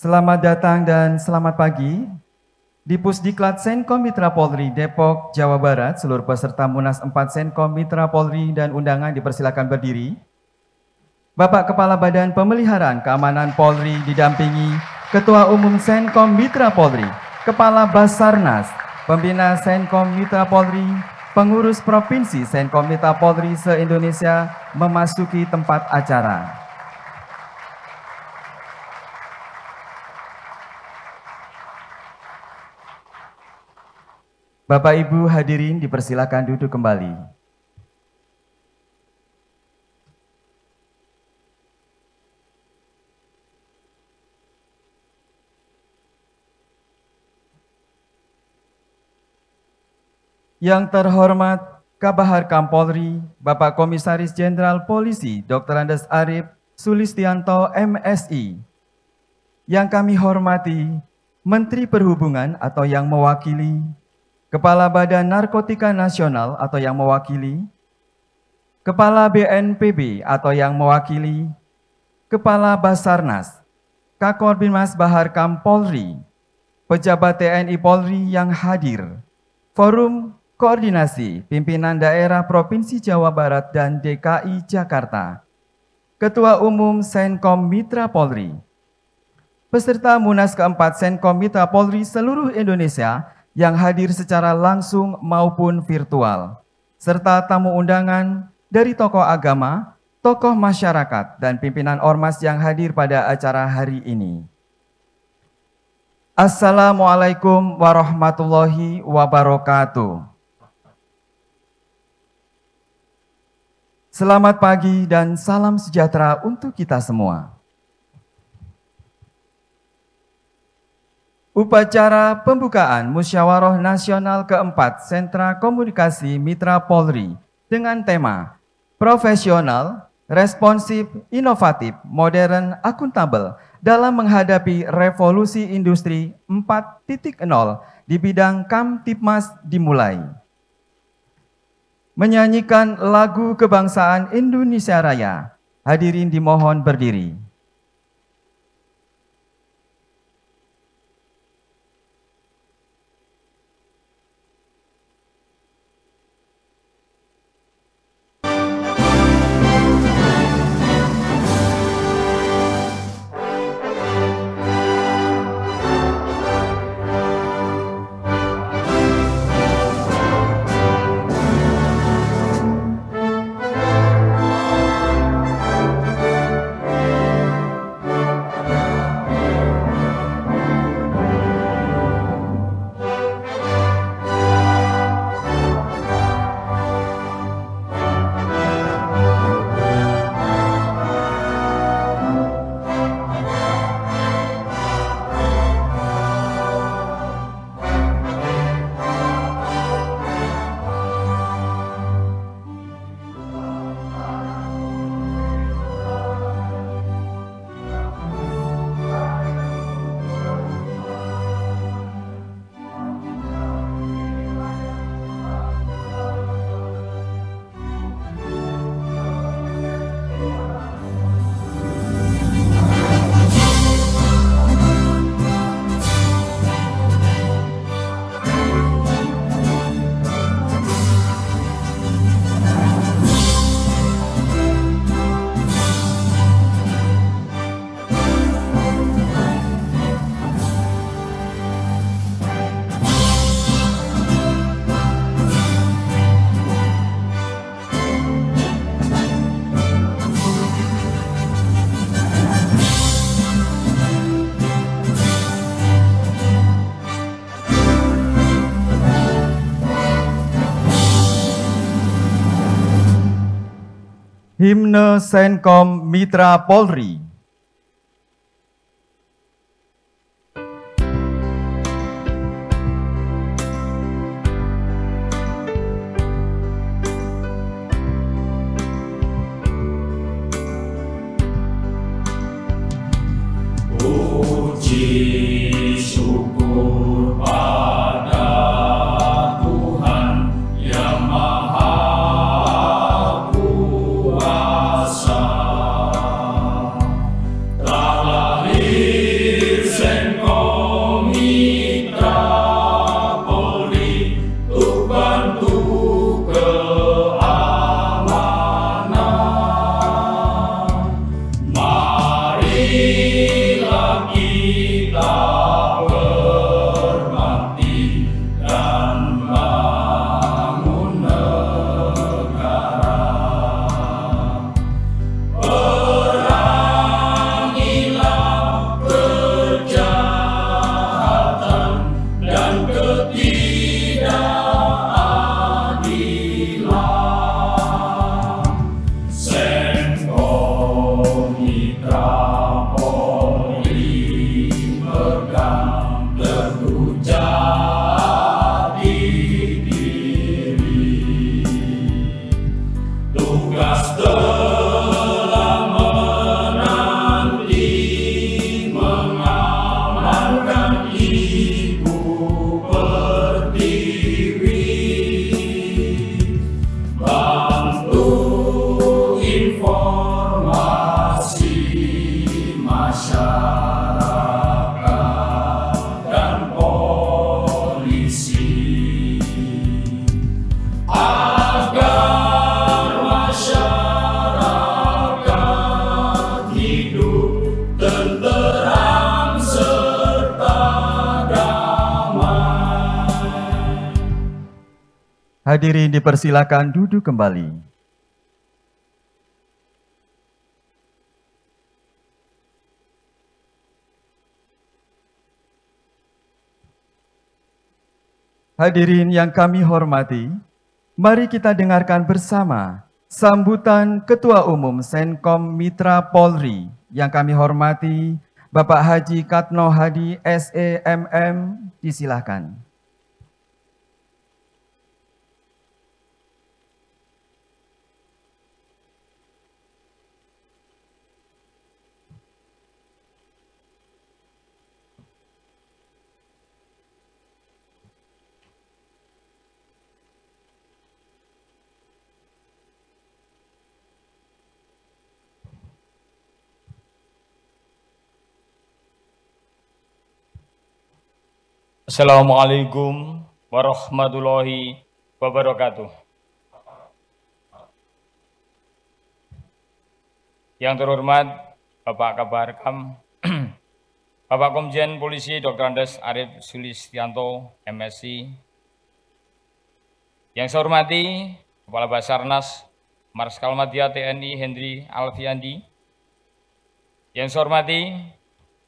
Selamat datang dan selamat pagi di Pusdiklat Senkom Mitra Polri Depok, Jawa Barat. Seluruh peserta Munas 4 Senkom Mitra Polri dan undangan dipersilakan berdiri. Bapak Kepala Badan Pemeliharaan Keamanan Polri didampingi Ketua Umum Senkom Mitra Polri, Kepala Basarnas, Pembina Senkom Mitra Polri, pengurus Provinsi Senkom Mitra Polri se-Indonesia memasuki tempat acara. Bapak Ibu hadirin dipersilakan duduk kembali. Yang terhormat Kabahar Kampolri, Bapak Komisaris Jenderal Polisi Dr. Andes Arif Sulistianto MSI. Yang kami hormati Menteri Perhubungan atau yang mewakili, Kepala Badan Narkotika Nasional atau yang mewakili, Kepala BNPB atau yang mewakili, Kepala Basarnas, Kakor Binmas Bahar Kampolri, pejabat TNI Polri yang hadir, Forum Koordinasi Pimpinan Daerah Provinsi Jawa Barat dan DKI Jakarta, Ketua Umum Senkom Mitra Polri, peserta Munas keempat Senkom Mitra Polri seluruh Indonesia yang hadir secara langsung maupun virtual, serta tamu undangan dari tokoh agama, tokoh masyarakat, dan pimpinan ormas yang hadir pada acara hari ini. Assalamualaikum warahmatullahi wabarakatuh. Selamat pagi dan salam sejahtera untuk kita semua. Upacara pembukaan Musyawarah Nasional keempat Sentra Komunikasi Mitra Polri dengan tema Profesional, Responsif, Inovatif, Modern, Akuntabel dalam menghadapi revolusi industri 4.0 di bidang Kamtipmas dimulai. Menyanyikan lagu kebangsaan Indonesia Raya, hadirin dimohon berdiri. Himne Senkom Mitra Polri. Puji syukur pada Tuhan yang Maha Kuasa. dan Ibu Pertiwi, bantu informasi masyarakat dan polisi agar masyarakat hidup tenteram serta damai. Hadirin dipersilakan duduk kembali. Hadirin yang kami hormati, mari kita dengarkan bersama sambutan Ketua Umum Senkom Mitra Polri yang kami hormati Bapak Haji Katno Hadi SEMM, disilahkan. Assalamualaikum warahmatullahi wabarakatuh. Yang terhormat Bapak Kabarkam, Bapak Komjen Polisi Dr. Andes Arif Sulistianto, MSI. Yang saya hormati Kepala Basarnas Marskal Madya TNI Hendri Alfiandi. Yang saya hormati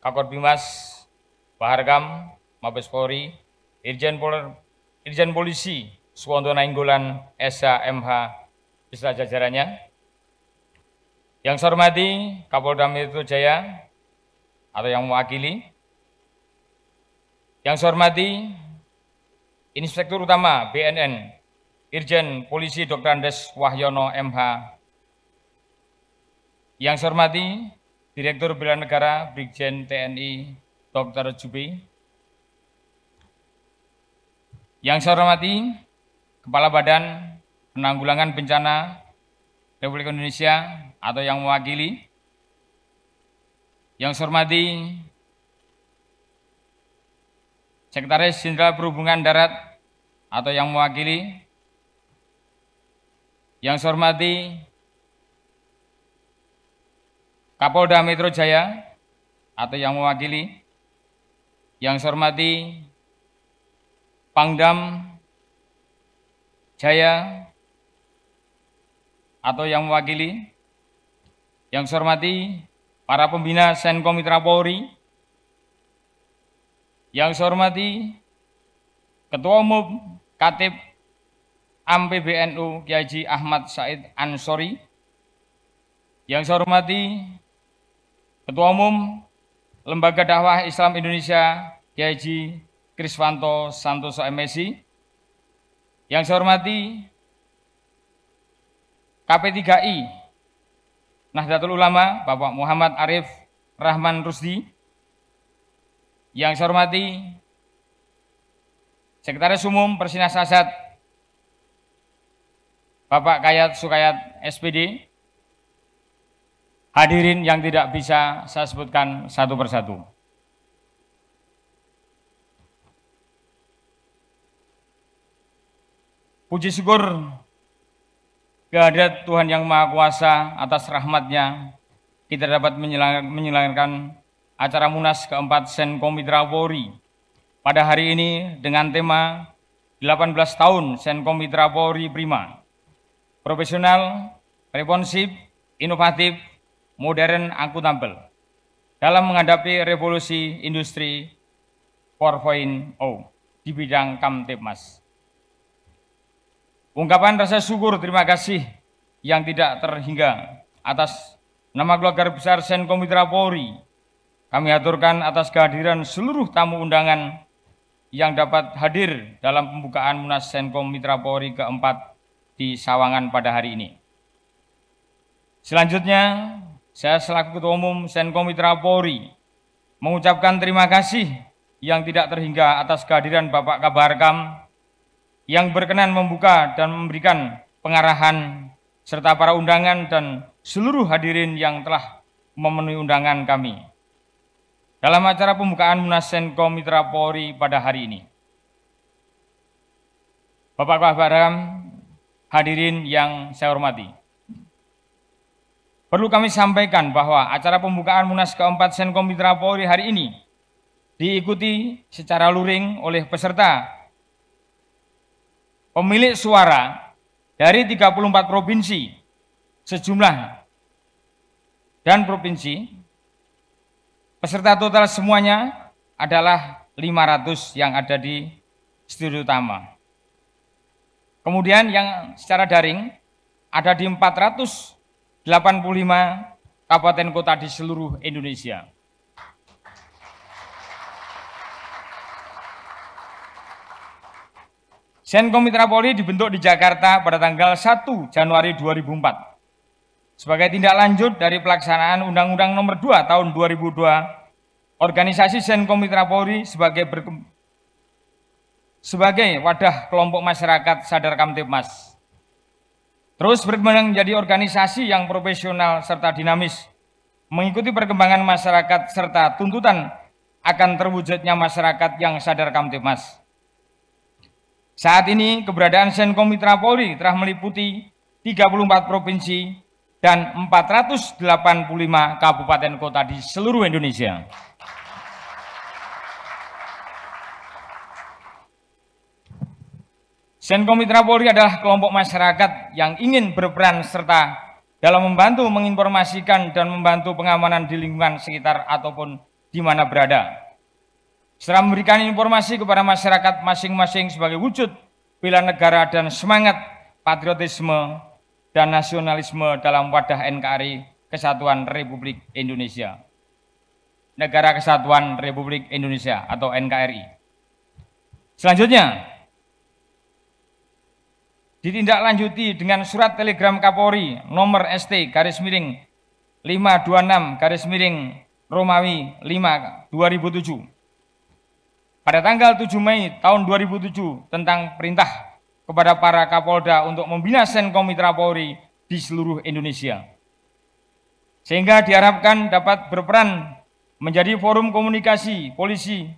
Kakor Bimas Baharkam Mabes Polri, Irjen Polisi Suwanto Nainggolan SH/MH beserta jajarannya. Yang saya hormati Kapolda Metro Jaya atau yang mewakili. Yang saya hormati Inspektur Utama BNN Irjen Polisi Dr. Andes Wahyono MH. Yang saya hormati Direktur Bela Negara Brigjen TNI Dr. Jubi. Yang saya hormati Kepala Badan Penanggulangan Bencana Republik Indonesia atau yang mewakili. Yang saya hormati Sekretaris Jenderal Perhubungan Darat atau yang mewakili. Yang saya hormati Kapolda Metro Jaya atau yang mewakili. Yang saya hormati Pangdam Jaya atau yang mewakili. Yang saya hormati para pembina Senkom Mitra Polri. Yang saya hormati Ketua Umum Katib AM PBNU Kiai Haji Ahmad Said Ansori. Yang saya hormati Ketua Umum Lembaga Dakwah Islam Indonesia Kiai Haji Kriswanto Santoso MSI. Yang saya hormati KP3I Nahdlatul Ulama Bapak Muhammad Arif Rahman Rusdi. Yang saya hormati Sekretaris Umum Persinas Asad Bapak Kayat Sukayat SPD. Hadirin yang tidak bisa saya sebutkan satu persatu. Puji syukur kehadirat Tuhan Yang Maha Kuasa atas rahmat-Nya, kita dapat menyelenggarakan acara Munas keempat Senkom Mitra Polri pada hari ini dengan tema 18 tahun Senkom Mitra Polri Prima, profesional, responsif, inovatif, modern, akuntabel dalam menghadapi revolusi industri 4.0 di bidang Kamtipmas. Ungkapan rasa syukur terima kasih yang tidak terhingga atas nama keluarga besar Senkom Mitra Polri. Kami aturkan atas kehadiran seluruh tamu undangan yang dapat hadir dalam pembukaan Munas Senkom Mitra Polri keempat di Sawangan pada hari ini. Selanjutnya, saya selaku Ketua Umum Senkom Mitra Polri mengucapkan terima kasih yang tidak terhingga atas kehadiran Bapak Kabaharkam yang berkenan membuka dan memberikan pengarahan serta para undangan dan seluruh hadirin yang telah memenuhi undangan kami dalam acara pembukaan Munas Senko Mitra Polri pada hari ini. Bapak Kabaharkam, hadirin yang saya hormati. Perlu kami sampaikan bahwa acara pembukaan Munas keempat Senko Mitra Polri hari ini diikuti secara luring oleh peserta pemilik suara dari 34 provinsi sejumlah dan provinsi. Peserta total semuanya adalah 500 yang ada di studio utama. Kemudian yang secara daring ada di 485 kabupaten kota di seluruh Indonesia. Senko Mitra Polri dibentuk di Jakarta pada tanggal 1 Januari 2004 sebagai tindak lanjut dari pelaksanaan Undang-Undang Nomor 2 Tahun 2002, organisasi Senko Mitra Polri sebagai wadah kelompok masyarakat sadar Kamtibmas. Terus berkembang menjadi organisasi yang profesional serta dinamis, mengikuti perkembangan masyarakat serta tuntutan akan terwujudnya masyarakat yang sadar Kamtibmas. Saat ini keberadaan Senko Mitra Polri telah meliputi 34 provinsi dan 485 kabupaten kota di seluruh Indonesia. Senko Mitra Polri adalah kelompok masyarakat yang ingin berperan serta dalam membantu menginformasikan dan membantu pengamanan di lingkungan sekitar ataupun di mana berada, serta memberikan informasi kepada masyarakat masing-masing sebagai wujud bela negara dan semangat patriotisme dan nasionalisme dalam wadah NKRI Kesatuan Republik Indonesia, Negara Kesatuan Republik Indonesia atau NKRI. Selanjutnya, ditindaklanjuti dengan surat telegram Kapolri nomor ST-526-Romawi 5/2007 pada tanggal 7 Mei tahun 2007 tentang perintah kepada para Kapolda untuk membina Senko Mitra Polri di seluruh Indonesia, sehingga diharapkan dapat berperan menjadi forum komunikasi polisi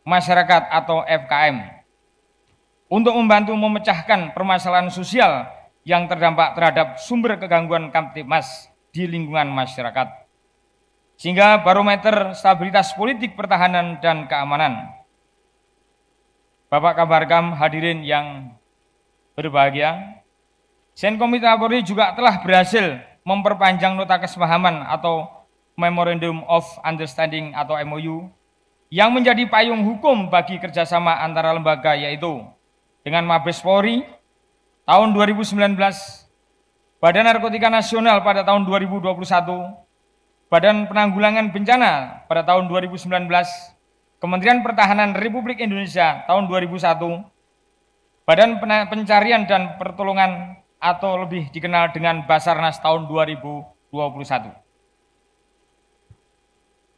masyarakat atau FKM untuk membantu memecahkan permasalahan sosial yang terdampak terhadap sumber kegangguan Kamtibmas di lingkungan masyarakat, sehingga barometer stabilitas politik pertahanan dan keamanan. Bapak Kabaharkam, hadirin yang berbahagia, Senko Mitra Polri juga telah berhasil memperpanjang nota kesepahaman atau Memorandum of Understanding atau MOU yang menjadi payung hukum bagi kerjasama antara lembaga, yaitu dengan Mabes Polri tahun 2019, Badan Narkotika Nasional pada tahun 2021, Badan Penanggulangan Bencana pada tahun 2019, Kementerian Pertahanan Republik Indonesia tahun 2001, Badan Pencarian dan Pertolongan atau lebih dikenal dengan Basarnas tahun 2021.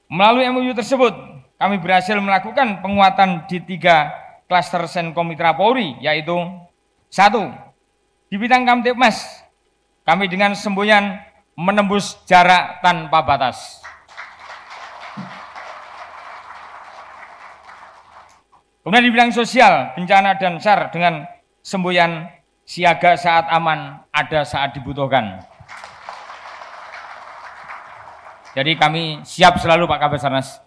Melalui MOU tersebut, kami berhasil melakukan penguatan di 3 klaster Senko Mitra Polri, yaitu 1. Di bidang Kamtibmas, kami dengan semboyan menembus jarak tanpa batas. Kemudian di bidang sosial, bencana dan SAR dengan semboyan siaga saat aman, ada saat dibutuhkan. Jadi kami siap selalu Pak Kabasarnas.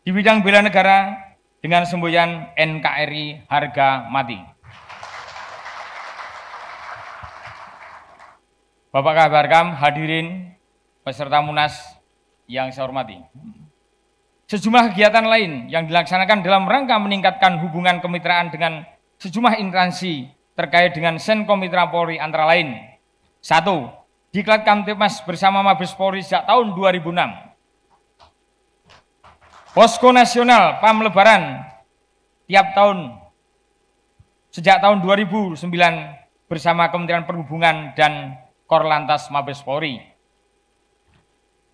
Di bidang bela negara dengan semboyan NKRI harga mati. Bapak Kabaharkam, hadirin peserta Munas yang saya hormati. Sejumlah kegiatan lain yang dilaksanakan dalam rangka meningkatkan hubungan kemitraan dengan sejumlah instansi terkait dengan Senko Mitra Polri antara lain: 1. Diklat Kamtibmas bersama Mabes Polri sejak tahun 2006. Posko Nasional PAM Lebaran tiap tahun sejak tahun 2009 bersama Kementerian Perhubungan dan Korlantas Mabes Polri.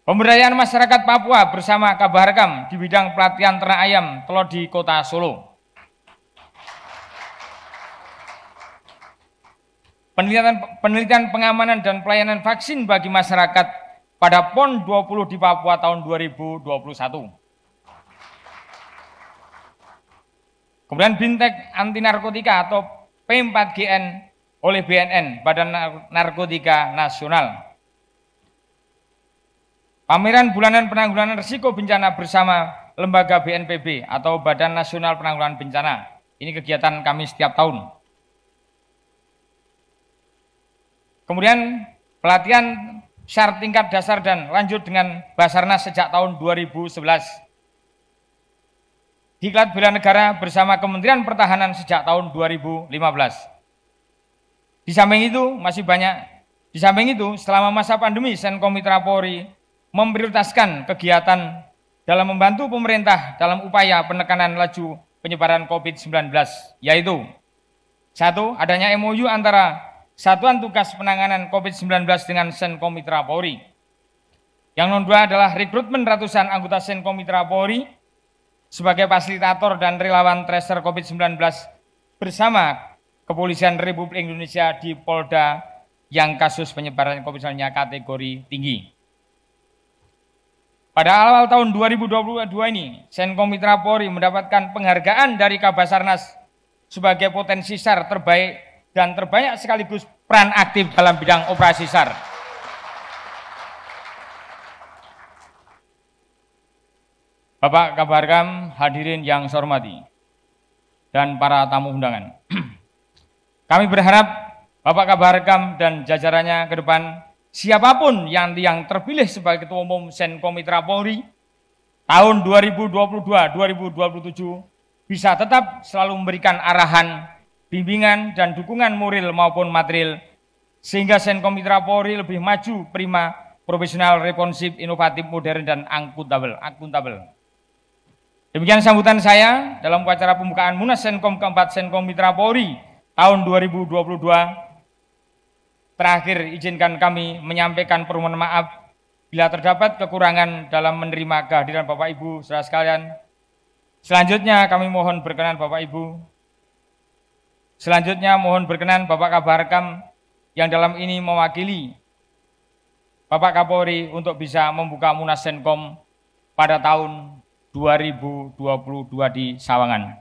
Pemberdayaan masyarakat Papua bersama Kabaharkam di bidang pelatihan ternak ayam telur di Kota Solo. Penelitian pengamanan dan pelayanan vaksin bagi masyarakat pada PON 20 di Papua tahun 2021. Kemudian Bintek Anti Narkotika atau P4GN oleh BNN, Badan Narkotika Nasional. Pameran bulanan penanggulangan risiko bencana bersama lembaga BNPB atau Badan Nasional Penanggulangan Bencana. Ini kegiatan kami setiap tahun. Kemudian pelatihan SAR tingkat dasar dan lanjut dengan Basarnas sejak tahun 2011. Diklat Bela Negara bersama Kementerian Pertahanan sejak tahun 2015. Di samping itu, selama masa pandemi, Senkom Mitra Polri memprioritaskan kegiatan dalam membantu pemerintah dalam upaya penekanan laju penyebaran COVID-19, yaitu 1. Adanya MOU antara Satuan Tugas Penanganan COVID-19 dengan Senkom Mitra Polri. Yang nomor 2 adalah rekrutmen ratusan anggota Senkom Mitra Polri sebagai fasilitator dan relawan tracer COVID-19 bersama Kepolisian Republik Indonesia di Polda yang kasus penyebaran COVID-19 kategori tinggi. Pada awal tahun 2022 ini, Senkom Mitra Polri mendapatkan penghargaan dari Kabasarnas sebagai potensi SAR terbaik dan terbanyak sekaligus peran aktif dalam bidang operasi SAR. Bapak Kabaharkam, hadirin yang saya hormati, dan para tamu undangan. Kami berharap Bapak Kabaharkam dan jajarannya ke depan, siapapun yang terpilih sebagai Ketua Umum Senkom Mitra Polri tahun 2022-2027 bisa tetap selalu memberikan arahan, bimbingan dan dukungan moral maupun material sehingga Senkom Mitra Polri lebih maju, prima, profesional, responsif, inovatif, modern dan akuntabel. Demikian sambutan saya dalam upacara pembukaan Munas Senkom keempat Senkom Mitra Polri tahun 2022. Terakhir, izinkan kami menyampaikan permohonan maaf bila terdapat kekurangan dalam menerima kehadiran Bapak Ibu saudara sekalian. Selanjutnya kami mohon berkenan Bapak Ibu. Selanjutnya mohon berkenan Bapak Kabaharkam yang dalam ini mewakili Bapak Kapolri untuk bisa membuka Munas Senkom pada tahun 2022 di Sawangan.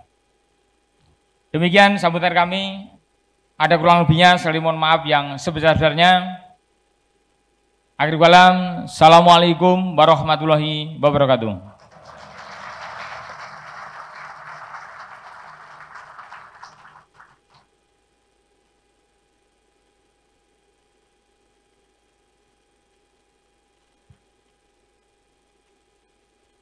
Demikian sambutan kami. Ada kurang lebihnya, saya mohon maaf yang sebesar-besarnya. Akhir kalam, Assalamualaikum warahmatullahi wabarakatuh.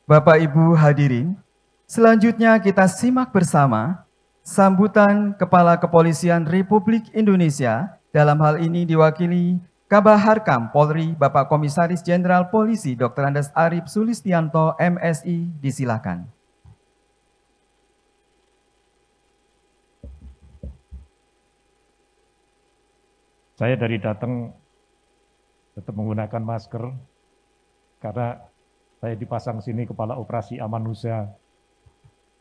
Bapak Ibu hadirin, selanjutnya kita simak bersama sambutan Kepala Kepolisian Republik Indonesia, dalam hal ini diwakili Kabaharkam Polri Bapak Komisaris Jenderal Polisi Dr. Andes Arif Sulistianto MSI, disilakan. Saya dari datang tetap menggunakan masker karena saya dipasang sini Kepala Operasi Amanusa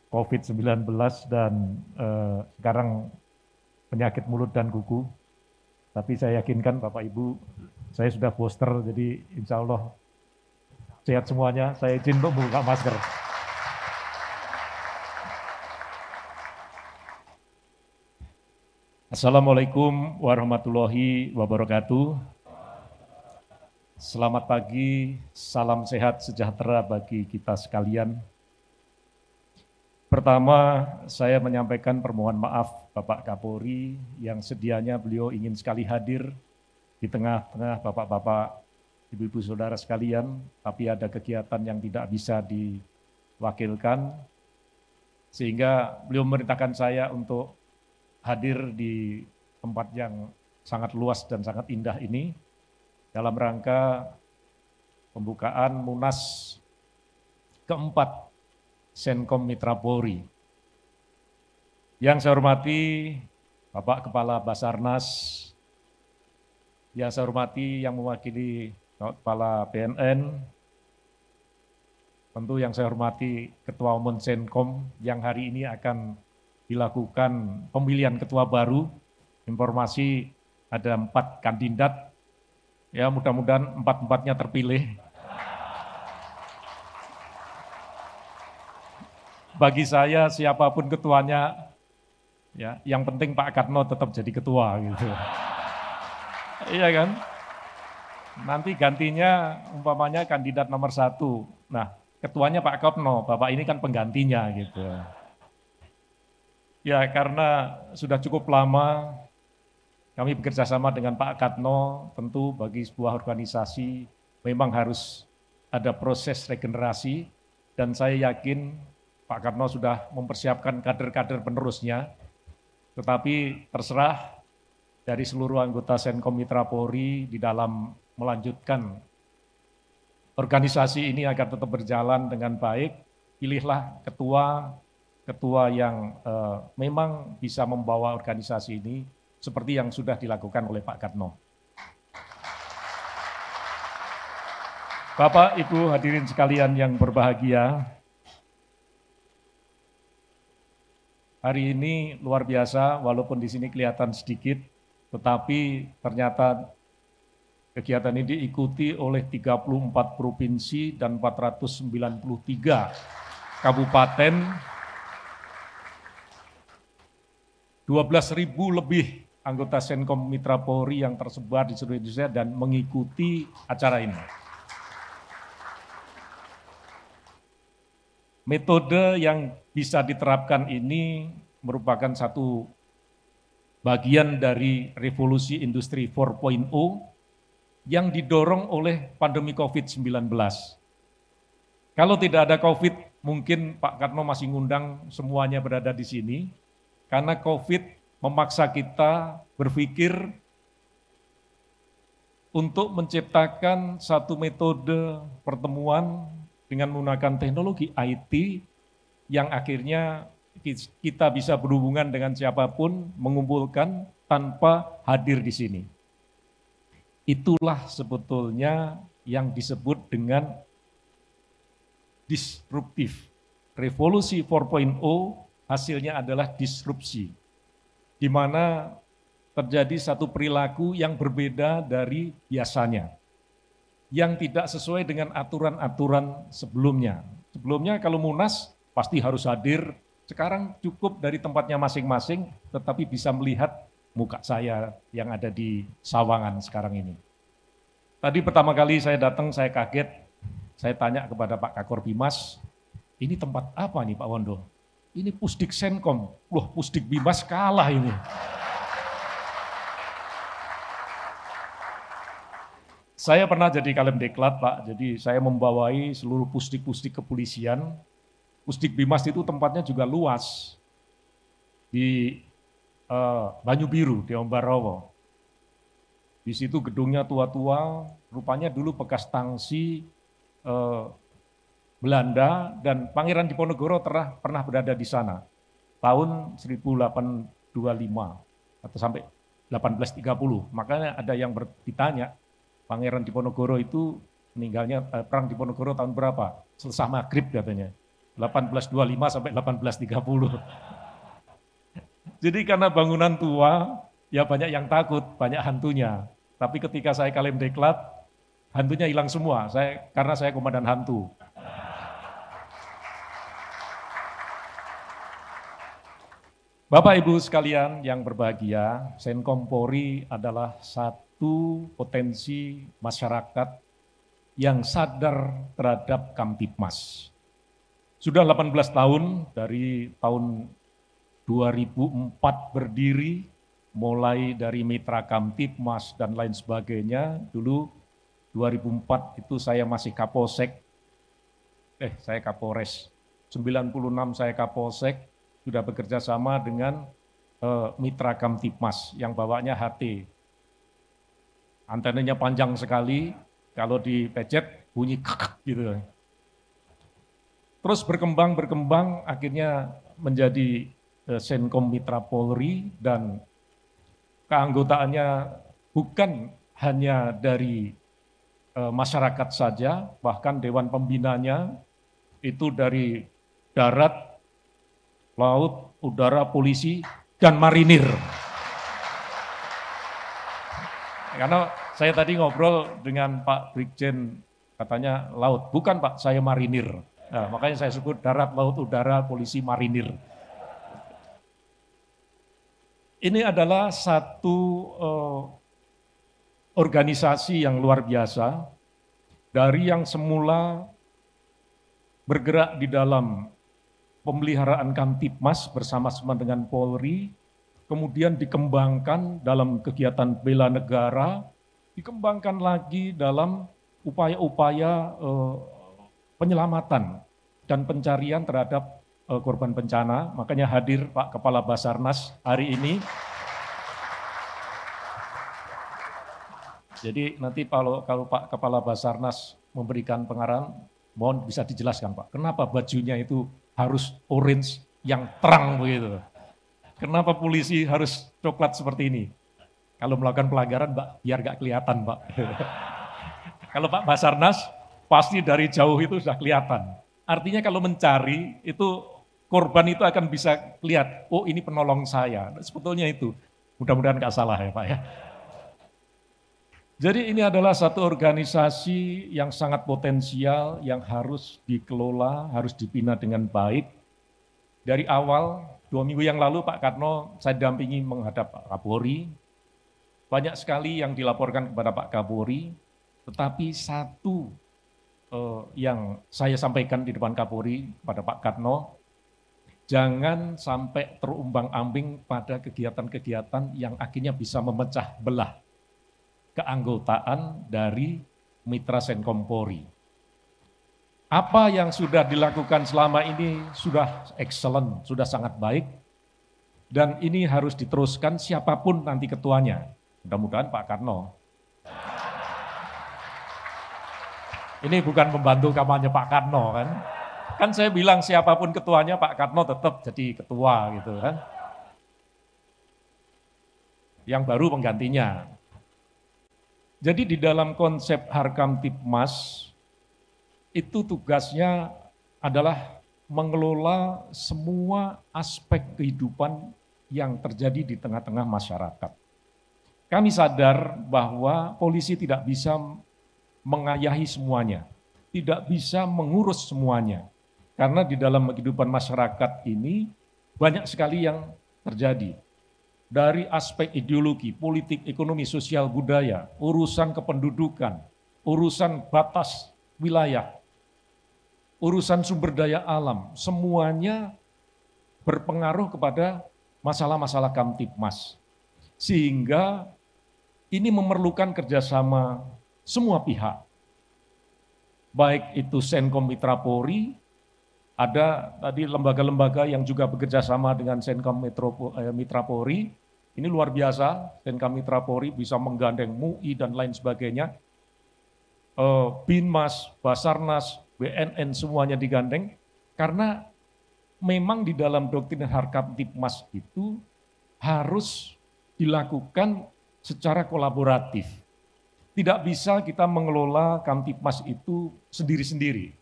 COVID-19 dan sekarang penyakit mulut dan kuku. Tapi saya yakinkan Bapak Ibu, saya sudah booster, jadi insya Allah sehat semuanya. Saya izin untuk membuka masker. Assalamualaikum warahmatullahi wabarakatuh. Selamat pagi, salam sehat sejahtera bagi kita sekalian. Pertama, saya menyampaikan permohonan maaf Bapak Kapolri yang sedianya beliau ingin sekali hadir di tengah-tengah Bapak-Bapak, Ibu-Ibu Saudara sekalian, tapi ada kegiatan yang tidak bisa diwakilkan, sehingga beliau memerintahkan saya untuk hadir di tempat yang sangat luas dan sangat indah ini, dalam rangka pembukaan Munas keempat Senkom Mitra Polri. Yang saya hormati Bapak Kepala Basarnas, yang saya hormati yang mewakili Kepala BNN, tentu yang saya hormati Ketua Umum Senkom yang hari ini akan dilakukan pemilihan ketua baru. Informasi ada 4 kandidat, ya mudah-mudahan 4-4-nya terpilih. Bagi saya siapapun ketuanya, ya yang penting Pak Katno tetap jadi ketua gitu. Iya kan? Nanti gantinya umpamanya kandidat nomor 1. Nah, ketuanya Pak Katno, Bapak ini kan penggantinya gitu. Ya karena sudah cukup lama kami bekerja sama dengan Pak Katno, tentu bagi sebuah organisasi memang harus ada proses regenerasi dan saya yakin Pak Katno sudah mempersiapkan kader-kader penerusnya, tetapi terserah dari seluruh anggota Senkom Mitra Polri di dalam melanjutkan organisasi ini agar tetap berjalan dengan baik, pilihlah ketua yang memang bisa membawa organisasi ini seperti yang sudah dilakukan oleh Pak Katno. Bapak, Ibu hadirin sekalian yang berbahagia, hari ini luar biasa walaupun di sini kelihatan sedikit, tetapi ternyata kegiatan ini diikuti oleh 34 provinsi dan 493 kabupaten, 12.000 lebih anggota Senkom Mitra Polri yang tersebar di seluruh Indonesia dan mengikuti acara ini. Metode yang bisa diterapkan ini merupakan satu bagian dari revolusi industri 4.0 yang didorong oleh pandemi COVID-19. Kalau tidak ada COVID, mungkin Pak Katno masih ngundang semuanya berada di sini, karena COVID memaksa kita berpikir untuk menciptakan satu metode pertemuan dengan menggunakan teknologi IT yang akhirnya kita bisa berhubungan dengan siapapun, mengumpulkan tanpa hadir di sini. Itulah sebetulnya yang disebut dengan disruptif. Revolusi 4.0 hasilnya adalah disrupsi, di mana terjadi satu perilaku yang berbeda dari biasanya, yang tidak sesuai dengan aturan-aturan sebelumnya. Sebelumnya kalau Munas pasti harus hadir, sekarang cukup dari tempatnya masing-masing, tetapi bisa melihat muka saya yang ada di Sawangan sekarang ini. Tadi pertama kali saya datang, saya kaget, saya tanya kepada Pak Kakor Bimas, ini tempat apa nih Pak Wondo? Ini Pusdik Senkom, loh Pusdik Bimas kalah ini. Saya pernah jadi Kalemdeklat Pak, jadi saya membawai seluruh pusdik-pusdik kepolisian. Pusdik Bimas itu tempatnya juga luas, di Banyu Biru, di Ombarowo. Di situ gedungnya tua-tua, rupanya dulu bekas tangsi Belanda dan Pangeran Diponegoro pernah berada di sana tahun 1825 atau sampai 1830. Makanya ada yang ditanya, Pangeran Diponegoro itu meninggalnya perang Diponegoro tahun berapa? Selesai maghrib katanya. 1825 sampai 1830. Jadi karena bangunan tua, ya banyak yang takut, banyak hantunya. Tapi ketika saya Kalemdeklat, hantunya hilang semua. Karena saya komandan hantu. Bapak Ibu sekalian yang berbahagia, Senkom Polri adalah satu potensi masyarakat yang sadar terhadap Kamtipmas. Sudah 18 tahun, dari tahun 2004 berdiri, mulai dari mitra Kamtipmas dan lain sebagainya. Dulu 2004 itu saya masih Kapolsek, saya Kapolres. 96 saya Kapolsek, sudah bekerja sama dengan mitra Kamtipmas yang bawanya HT. Antenanya panjang sekali, kalau dipecet bunyi kakak gitu. Terus berkembang, akhirnya menjadi Senkom Mitra Polri dan keanggotaannya bukan hanya dari masyarakat saja, bahkan Dewan Pembinanya itu dari darat, laut, udara, polisi, dan marinir. Karena saya tadi ngobrol dengan Pak Brigjen, katanya laut. Bukan Pak, saya marinir. Nah, makanya saya sebut darat, laut, udara, polisi, marinir. Ini adalah satu organisasi yang luar biasa, dari yang semula bergerak di dalam pemeliharaan Kamtipmas bersama-sama dengan Polri, kemudian dikembangkan dalam kegiatan bela negara, dikembangkan lagi dalam upaya-upaya penyelamatan dan pencarian terhadap korban bencana. Makanya hadir Pak Kepala Basarnas hari ini. Jadi nanti kalau Pak Kepala Basarnas memberikan pengarahan, mohon bisa dijelaskan Pak, kenapa bajunya itu harus orange yang terang begitu? Kenapa polisi harus coklat seperti ini? Kalau melakukan pelanggaran, Pak, biar gak kelihatan, Pak. Kalau Pak Basarnas, pasti dari jauh itu sudah kelihatan. Artinya kalau mencari, itu korban itu akan bisa lihat, oh ini penolong saya. Sebetulnya itu, mudah-mudahan gak salah ya Pak ya. Jadi ini adalah satu organisasi yang sangat potensial, yang harus dikelola, harus dibina dengan baik. Dari awal, 2 minggu yang lalu Pak Karno saya dampingi menghadap Pak Kapolri. Banyak sekali yang dilaporkan kepada Pak Kapolri, tetapi satu yang saya sampaikan di depan Kapolri kepada Pak Karno, jangan sampai terumbang-ambing pada kegiatan-kegiatan yang akhirnya bisa memecah belah keanggotaan dari Mitra Senkom Polri. Apa yang sudah dilakukan selama ini sudah excellent, sudah sangat baik, dan ini harus diteruskan siapapun nanti ketuanya. Mudah-mudahan Pak Karno. Ini bukan membantu kampanye Pak Karno kan. Kan saya bilang siapapun ketuanya Pak Karno tetap jadi ketua gitu kan. Yang baru penggantinya. Jadi di dalam konsep Harkamtipmas itu tugasnya adalah mengelola semua aspek kehidupan yang terjadi di tengah-tengah masyarakat. Kami sadar bahwa polisi tidak bisa mengayahi semuanya, tidak bisa mengurus semuanya. Karena di dalam kehidupan masyarakat ini banyak sekali yang terjadi. Dari aspek ideologi, politik, ekonomi, sosial, budaya, urusan kependudukan, urusan batas wilayah, urusan sumber daya alam, semuanya berpengaruh kepada masalah-masalah Kamtipmas. Sehingga ini memerlukan kerjasama semua pihak. Baik itu Senkom Mitra Polri, ada tadi lembaga-lembaga yang juga bekerja sama dengan Senkom Mitra Polri. Ini luar biasa, Senkom Mitra Polri bisa menggandeng MUI dan lain sebagainya. Binmas, Basarnas, BNN semuanya digandeng. Karena memang di dalam doktrin Harkamtipmas itu harus dilakukan secara kolaboratif. Tidak bisa kita mengelola Kamtipmas itu sendiri-sendiri.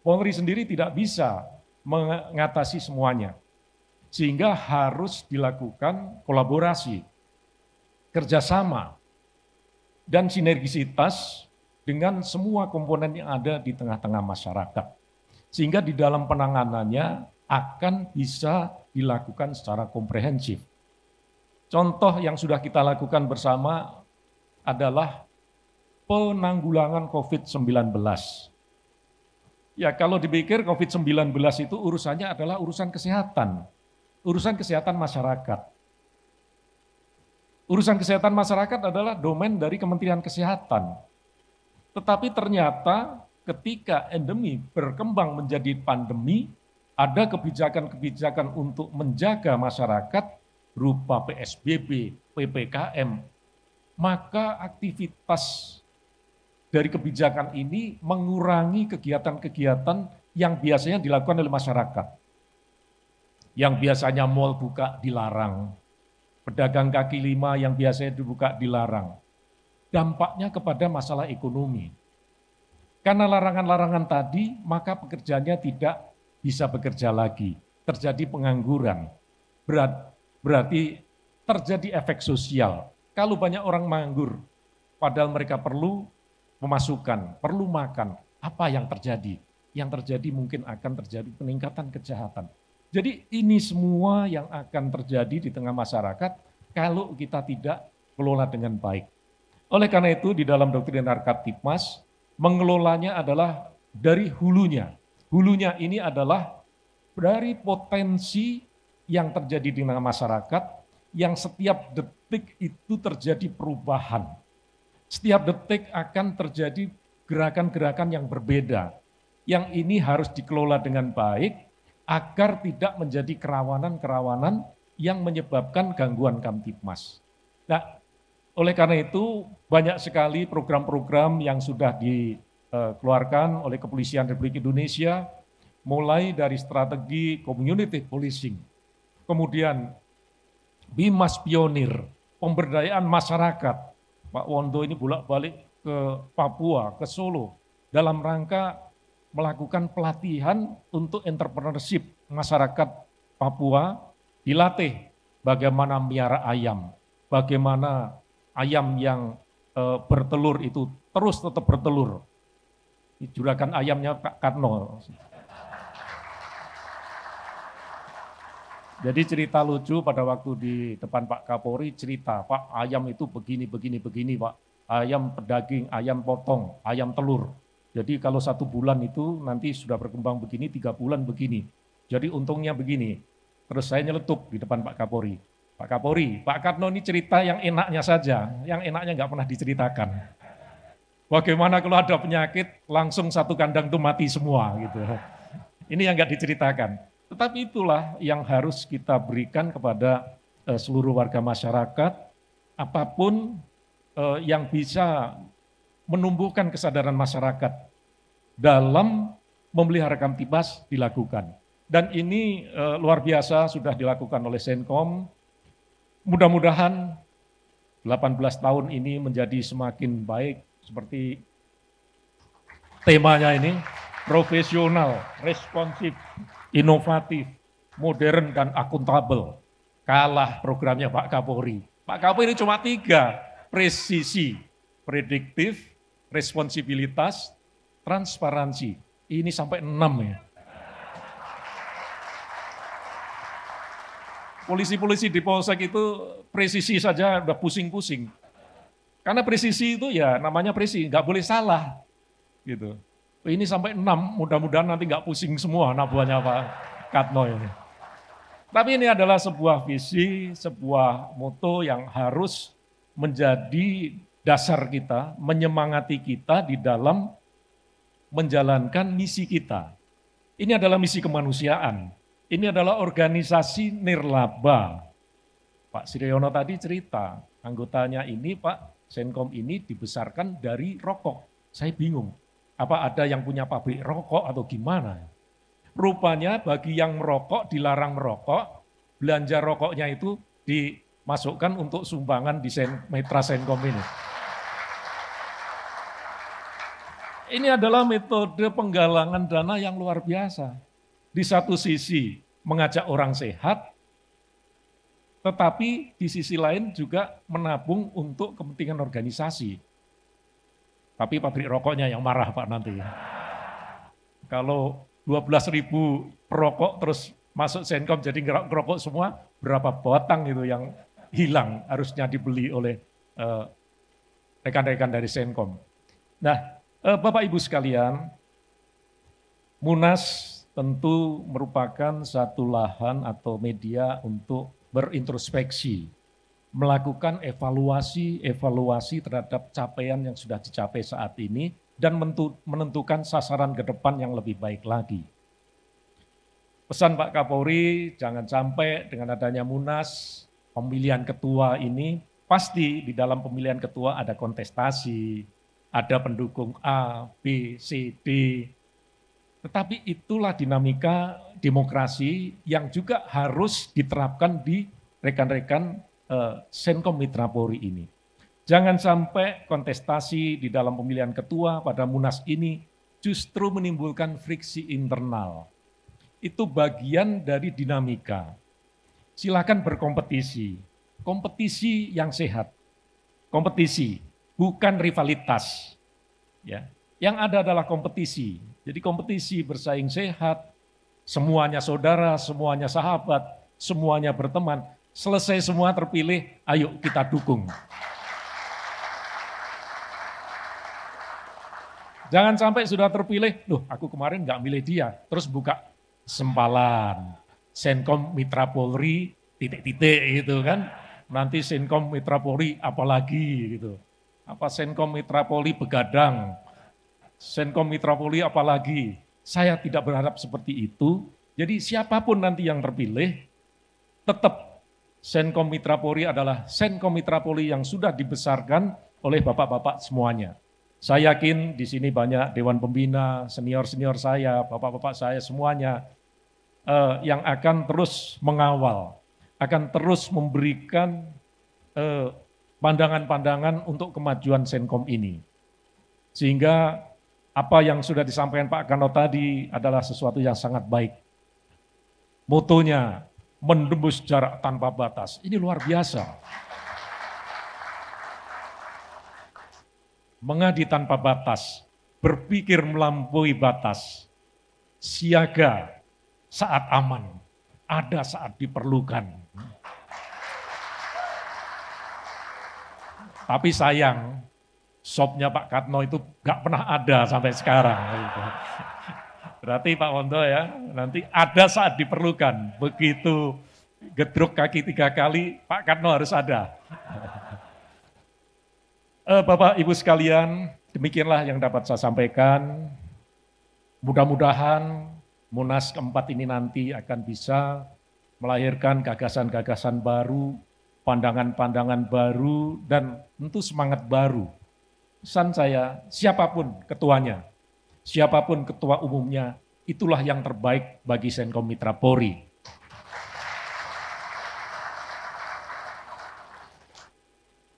Polri sendiri tidak bisa mengatasi semuanya, sehingga harus dilakukan kolaborasi, kerjasama, dan sinergisitas dengan semua komponen yang ada di tengah-tengah masyarakat. Sehingga di dalam penanganannya akan bisa dilakukan secara komprehensif. Contoh yang sudah kita lakukan bersama adalah penanggulangan COVID-19. Ya kalau dipikir COVID-19 itu urusannya adalah urusan kesehatan masyarakat. Urusan kesehatan masyarakat adalah domain dari Kementerian Kesehatan. Tetapi ternyata ketika endemi berkembang menjadi pandemi, ada kebijakan-kebijakan untuk menjaga masyarakat berupa PSBB, PPKM, maka aktivitas dari kebijakan ini mengurangi kegiatan-kegiatan yang biasanya dilakukan oleh masyarakat. Yang biasanya mal buka dilarang, pedagang kaki lima yang biasanya dibuka dilarang. Dampaknya kepada masalah ekonomi. Karena larangan-larangan tadi, maka pekerjanya tidak bisa bekerja lagi. Terjadi pengangguran. Berarti terjadi efek sosial. Kalau banyak orang menganggur, padahal mereka perlu pemasukan, perlu makan, apa yang terjadi? Yang terjadi mungkin akan terjadi peningkatan kejahatan. Jadi ini semua yang akan terjadi di tengah masyarakat kalau kita tidak kelola dengan baik. Oleh karena itu di dalam doktrin Kamtibmas, mengelolanya adalah dari hulunya. Hulunya ini adalah dari potensi yang terjadi di tengah masyarakat, yang setiap detik itu terjadi perubahan. Setiap detik akan terjadi gerakan-gerakan yang berbeda. Yang ini harus dikelola dengan baik agar tidak menjadi kerawanan-kerawanan yang menyebabkan gangguan Kamtibmas. Nah, oleh karena itu banyak sekali program-program yang sudah dikeluarkan oleh Kepolisian Republik Indonesia, mulai dari strategi community policing, kemudian Bimas Pionir, pemberdayaan masyarakat. Pak Wondo ini bolak-balik ke Papua, ke Solo, dalam rangka melakukan pelatihan untuk entrepreneurship masyarakat Papua, dilatih bagaimana miara ayam, bagaimana ayam yang bertelur itu terus tetap bertelur. Juragan ayamnya Pak Karno. Jadi cerita lucu pada waktu di depan Pak Kapolri, cerita, Pak ayam itu begini, Pak. Ayam pedaging, ayam potong, ayam telur. Jadi kalau 1 bulan itu nanti sudah berkembang begini, 3 bulan begini. Jadi untungnya begini. Terus saya nyeletuk di depan Pak Kapolri. Pak Kapolri, Pak Karno ini cerita yang enaknya saja, yang enaknya nggak pernah diceritakan. Bagaimana kalau ada penyakit, langsung 1 kandang itu mati semua gitu. Ini yang nggak diceritakan. Tetapi itulah yang harus kita berikan kepada seluruh warga masyarakat, apapun yang bisa menumbuhkan kesadaran masyarakat dalam memelihara Kamtibmas dilakukan. Dan ini luar biasa sudah dilakukan oleh Senkom. Mudah-mudahan 18 tahun ini menjadi semakin baik seperti temanya ini, profesional, responsif, inovatif, modern, dan akuntabel. Kalah programnya Pak Kapolri. Pak Kapolri cuma 3, presisi, prediktif, responsibilitas, transparansi. Ini sampai 6 ya. Polisi-polisi di Polsek itu presisi saja udah pusing-pusing. Karena presisi itu ya namanya presisi, nggak boleh salah. Gitu. Ini sampai 6, mudah-mudahan nanti nggak pusing semua anak buahnya Pak Katno ini. Tapi ini adalah sebuah visi, sebuah moto yang harus menjadi dasar kita, menyemangati kita di dalam menjalankan misi kita. Ini adalah misi kemanusiaan. Ini adalah organisasi nirlaba. Pak Siryono tadi cerita, anggotanya ini Pak Senkom ini dibesarkan dari rokok. Saya bingung, apa ada yang punya pabrik rokok atau gimana? Rupanya bagi yang merokok, dilarang merokok, belanja rokoknya itu dimasukkan untuk sumbangan di Mitra Senkom ini. Ini adalah metode penggalangan dana yang luar biasa. Di satu sisi mengajak orang sehat, tetapi di sisi lain juga menabung untuk kepentingan organisasi. Tapi pabrik rokoknya yang marah Pak nanti. Kalau 12.000 perokok terus masuk Senkom jadi ngerokok semua, berapa batang itu yang hilang harusnya dibeli oleh rekan-rekan dari Senkom. Nah, Bapak Ibu sekalian, Munas tentu merupakan satu lahan atau media untuk berintrospeksi, melakukan evaluasi terhadap capaian yang sudah dicapai saat ini, dan menentukan sasaran ke depan yang lebih baik lagi. Pesan Pak Kapolri, jangan sampai dengan adanya Munas, pemilihan ketua ini, pasti di dalam pemilihan ketua ada kontestasi, ada pendukung A, B, C, D. Tetapi itulah dinamika demokrasi yang juga harus diterapkan di rekan-rekan Senkom Mitra Polri ini. Jangan sampai kontestasi di dalam pemilihan ketua pada Munas ini justru menimbulkan friksi internal. Itu bagian dari dinamika. Silakan berkompetisi. Kompetisi yang sehat. Kompetisi, bukan rivalitas. Ya. Yang ada adalah kompetisi. Jadi kompetisi bersaing sehat, semuanya saudara, semuanya sahabat, semuanya berteman. Selesai semua terpilih, ayo kita dukung. Jangan sampai sudah terpilih, loh aku kemarin nggak milih dia, terus buka sempalan. Senkom Mitra Polri, titik-titik gitu kan. Nanti Senkom Mitra Polri apalagi gitu. Apa Senkom Mitra Polri Begadang, Senkom Mitra Polri apalagi. Saya tidak berharap seperti itu. Jadi siapapun nanti yang terpilih, tetap Senkom Mitra Polri adalah Senkom Mitra Polri yang sudah dibesarkan oleh bapak-bapak semuanya. Saya yakin di sini banyak Dewan Pembina, senior-senior saya, bapak-bapak saya semuanya yang akan terus mengawal, akan terus memberikan pandangan-pandangan untuk kemajuan Senkom ini. Sehingga apa yang sudah disampaikan Pak Kano tadi adalah sesuatu yang sangat baik. Motonya, menembus jarak tanpa batas. Ini luar biasa. Mengadi tanpa batas, berpikir melampaui batas, siaga saat aman, ada saat diperlukan. Tapi sayang, sopnya Pak Katno itu gak pernah ada sampai sekarang. Berarti Pak Wondo ya, nanti ada saat diperlukan. Begitu gedruk kaki 3 kali, Pak Katno harus ada. Bapak Ibu sekalian, demikianlah yang dapat saya sampaikan. Mudah-mudahan Munas keempat ini nanti akan bisa melahirkan gagasan-gagasan baru, pandangan-pandangan baru, dan tentu semangat baru. Pesan saya, siapapun ketuanya, siapapun ketua umumnya, itulah yang terbaik bagi Senkom Mitra Polri.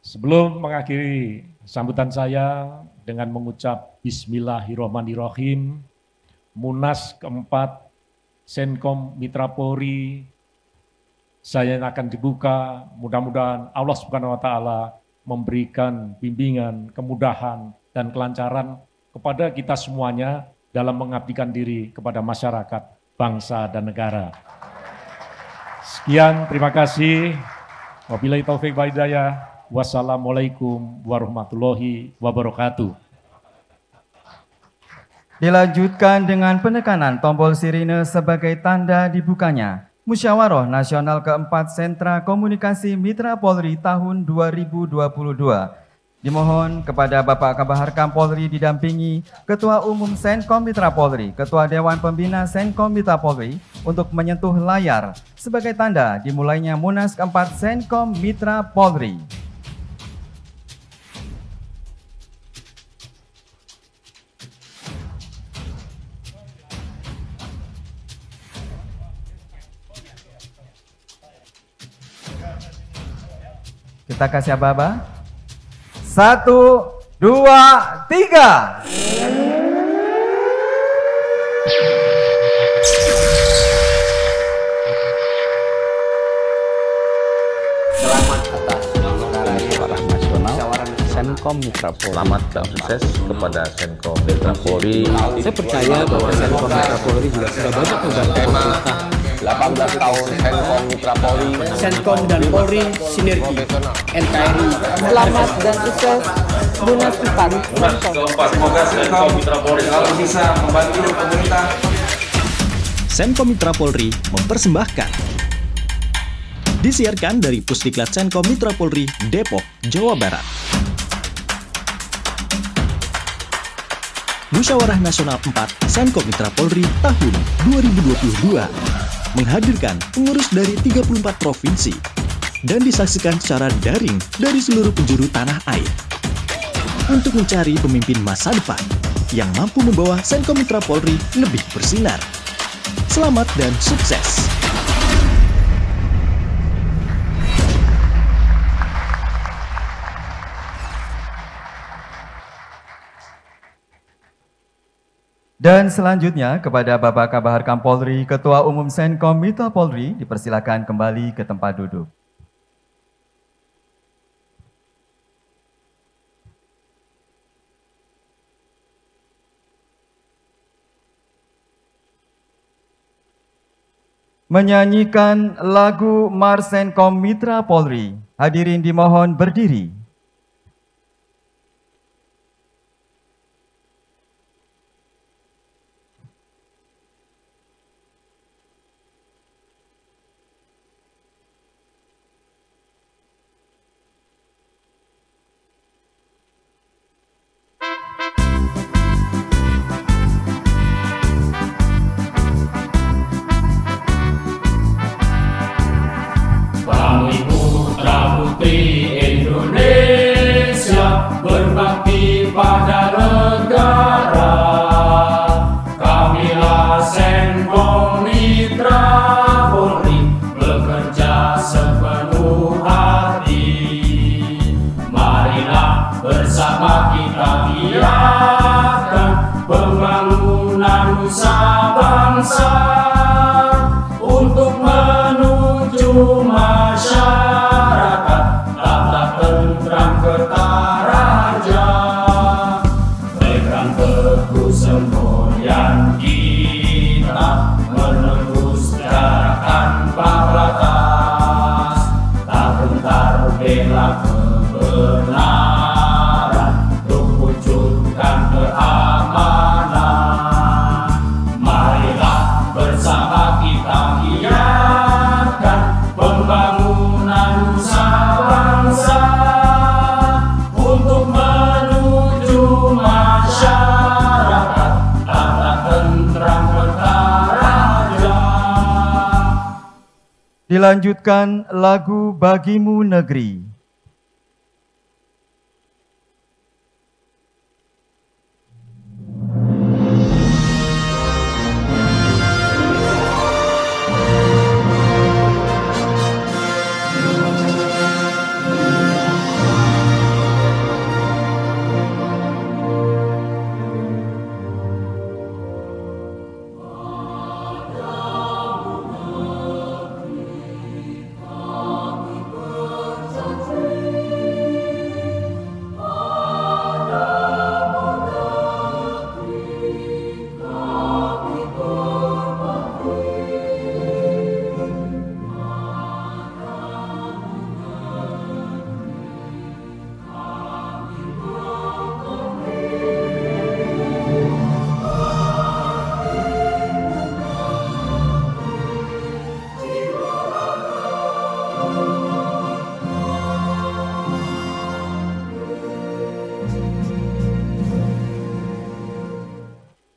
Sebelum mengakhiri sambutan saya dengan mengucap Bismillahirrahmanirrahim, Munas keempat Senkom Mitra Polri, saya akan dibuka, mudah-mudahan Allah Subhanahu wa Ta'ala memberikan bimbingan, kemudahan, dan kelancaran kepada kita semuanya dalam mengabdikan diri kepada masyarakat, bangsa, dan negara. Sekian, terima kasih. Wabillahi taufiq wal hidayah. Wassalamualaikum warahmatullahi wabarakatuh. Dilanjutkan dengan penekanan tombol sirine sebagai tanda dibukanya Musyawarah Nasional keempat Sentra Komunikasi Mitra Polri tahun 2022. Dimohon kepada Bapak Kabahar Kampolri didampingi Ketua Umum Senkom Mitra Polri, Ketua Dewan Pembina Senkom Mitra Polri untuk menyentuh layar sebagai tanda dimulainya Munas keempat Senkom Mitra Polri. Kita kasih aba-aba. 1, 2, 3. Selamat atas Musyawarah Nasional Senkom Mitra Polri. Selamat dan sukses kepada Senkom Mitra Polri. Saya percaya bahwa Senkom Mitra Polri juga sudah banyak membantu pemerintah. 18 tahun Senkom Mitra Polri. Senkom dan Polri sinergi. NKRI. Selamat dan sukses Munas keempat. Semoga Senkom Mitra Polri selalu bisa membantu pemerintah. Senkom Mitra Polri mempersembahkan. Disiarkan dari Pusdiklat Senkom Mitra Polri, Depok, Jawa Barat. Musyawarah Nasional 4 Senkom Mitra Polri tahun 2022 menghadirkan pengurus dari 34 provinsi dan disaksikan secara daring dari seluruh penjuru tanah air untuk mencari pemimpin masa depan yang mampu membawa Senkom Mitra Polri lebih bersinar. Selamat dan sukses! Dan selanjutnya kepada Bapak Kabahar Kampolri, Ketua Umum Senkom Mitra Polri, dipersilakan kembali ke tempat duduk. Menyanyikan lagu Mars Senkom Mitra Polri, hadirin dimohon berdiri. Kami putra-putri Indonesia berbakti pada negara. Kamilah Senkom Mitra Polri bekerja sepenuh hati. Marilah bersama kita giatkan pembangunan nusa bangsa untuk menuju masyarakat tata tentram kertaraja. Pegang teguh semboyan kita menembus jarak tanpa batas, tak gentar bela kebenaran untuk wujudkan keamanan. Marilah bersama kita giatkan pembangunan nusa bangsa untuk menuju masyarakat tata tentram kertaraja. Dilanjutkan lagu Bagimu Negeri.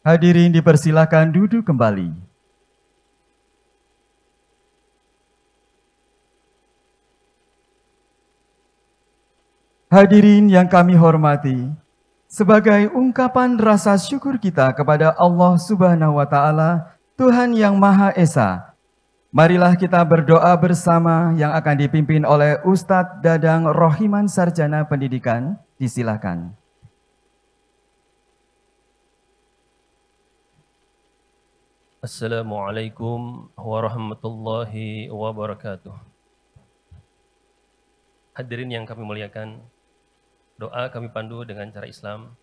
Hadirin dipersilakan duduk kembali. Hadirin yang kami hormati, sebagai ungkapan rasa syukur kita kepada Allah Subhanahu wa Ta'ala, Tuhan yang Maha Esa, marilah kita berdoa bersama yang akan dipimpin oleh Ustadz Dadang Rohiman Sarjana Pendidikan. Disilakan. Assalamualaikum warahmatullahi wabarakatuh. Hadirin yang kami muliakan, doa kami pandu dengan cara Islam.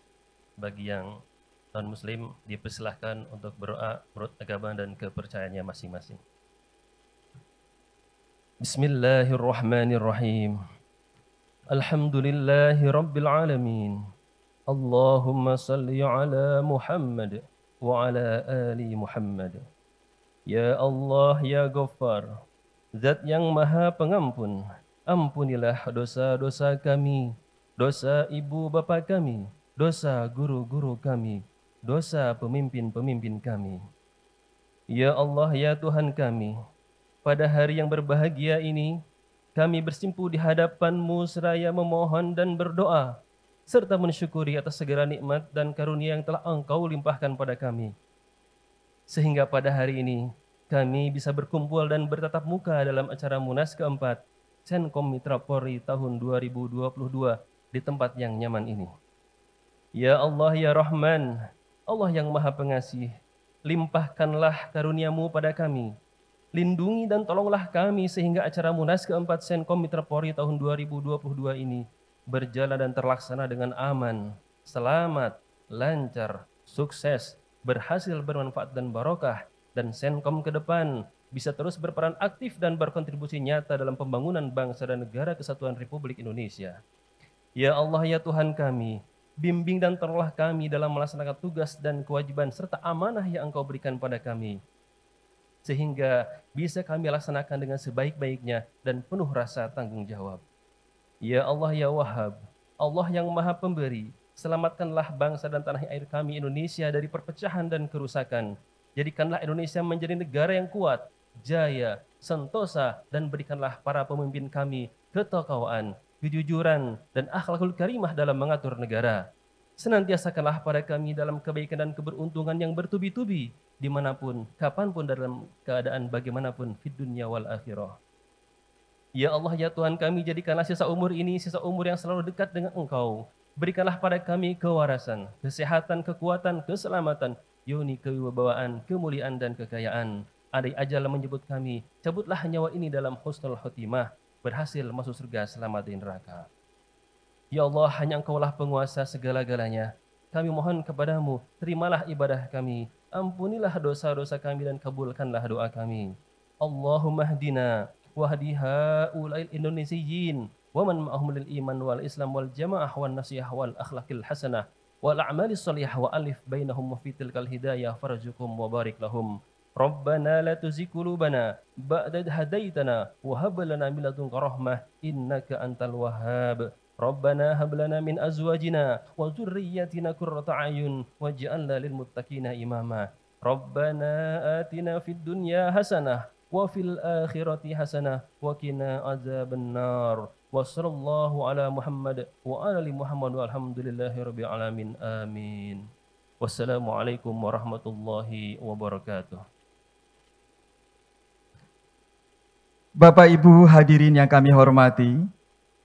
Bagi yang non-muslim dipersilahkan untuk berdoa menurut agama dan kepercayaannya masing-masing. Bismillahirrahmanirrahim. Alhamdulillahi rabbil alamin. Allahumma salli ala Muhammad wa ala ali Muhammad. Ya Allah, ya Ghaffar, Zat yang Maha Pengampun, ampunilah dosa-dosa kami, dosa ibu bapa kami, dosa guru-guru kami, dosa pemimpin-pemimpin kami. Ya Allah, ya Tuhan kami, pada hari yang berbahagia ini, kami bersimpu di hadapan-Mu seraya memohon dan berdoa, serta mensyukuri atas segala nikmat dan karunia yang telah Engkau limpahkan pada kami. Sehingga pada hari ini, kami bisa berkumpul dan bertatap muka dalam acara Munas keempat Senkom Mitra Polri tahun 2022 di tempat yang nyaman ini. Ya Allah, ya Rahman, Allah yang Maha Pengasih, limpahkanlah karunia-Mu pada kami. Lindungi dan tolonglah kami sehingga acara Munas ke-4 Senkom Mitra Polri tahun 2022 ini berjalan dan terlaksana dengan aman, selamat, lancar, sukses, berhasil, bermanfaat dan barokah, dan Senkom ke depan bisa terus berperan aktif dan berkontribusi nyata dalam pembangunan bangsa dan negara kesatuan Republik Indonesia. Ya Allah, ya Tuhan kami, bimbing dan tolonglah kami dalam melaksanakan tugas dan kewajiban serta amanah yang Engkau berikan pada kami, sehingga bisa kami laksanakan dengan sebaik-baiknya dan penuh rasa tanggung jawab. Ya Allah, ya Wahhab, Allah yang Maha Pemberi, selamatkanlah bangsa dan tanah air kami Indonesia dari perpecahan dan kerusakan. Jadikanlah Indonesia menjadi negara yang kuat, jaya, sentosa, dan berikanlah para pemimpin kami ketakwaan, kejujuran, dan akhlakul karimah dalam mengatur negara. Senantiasakanlah pada kami dalam kebaikan dan keberuntungan yang bertubi-tubi, dimanapun, kapanpun, dalam keadaan bagaimanapun, fid dunya wal akhirah. Ya Allah, ya Tuhan kami, jadikanlah sisa umur ini sisa umur yang selalu dekat dengan Engkau. Berikanlah pada kami kewarasan, kesehatan, kekuatan, keselamatan, yoni kewibawaan, kemuliaan, dan kekayaan. Andai ajal menyebut kami, cabutlah nyawa ini dalam husnul khotimah, berhasil masuk surga selamat di neraka. Ya Allah, hanya Engkaulah penguasa segala-galanya. Kami mohon kepadamu, terimalah ibadah kami, ampunilah dosa-dosa kami dan kabulkanlah doa kami. Allahumma hdina wahdi ha'ula'il indonesiyin wa man ma'ahum lil iman wal islam wal jamaah wal nasihah wal akhlaqil hasanah wal a'malis salihah wa alif bainahum wa fi tilkal hidayah farzuqhum wa barik lahum. Rabbana la tuzigh qulubana ba'da idh hadaitana wa hab lana min ladunka rahmah innaka antal wahhab. Rabbana hab lana min azwajina wa dzurriyyatina qurrata a'yun waj'alna lil muttaqina imama. Rabbana atina fid dunya hasanah wa fil akhirati hasanah wa qina adzabannar. Wa sallallahu ala Muhammad wa ali Muhammad walhamdulillahi rabbil alamin. Amin. Wassalamualaikum warahmatullahi wabarakatuh. Bapak Ibu hadirin yang kami hormati,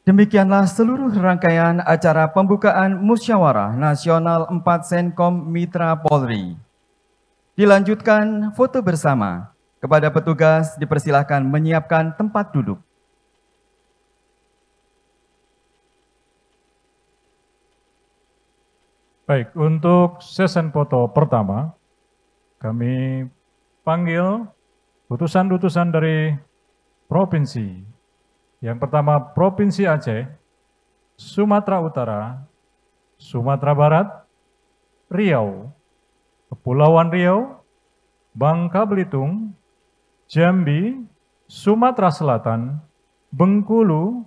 demikianlah seluruh rangkaian acara pembukaan Musyawarah Nasional 4 Senkom Mitra Polri. Dilanjutkan foto bersama. Kepada petugas dipersilahkan menyiapkan tempat duduk. Baik, untuk sesi foto pertama, kami panggil utusan-utusan dari provinsi. Yang pertama Provinsi Aceh, Sumatera Utara, Sumatera Barat, Riau, Kepulauan Riau, Bangka Belitung, Jambi, Sumatera Selatan, Bengkulu,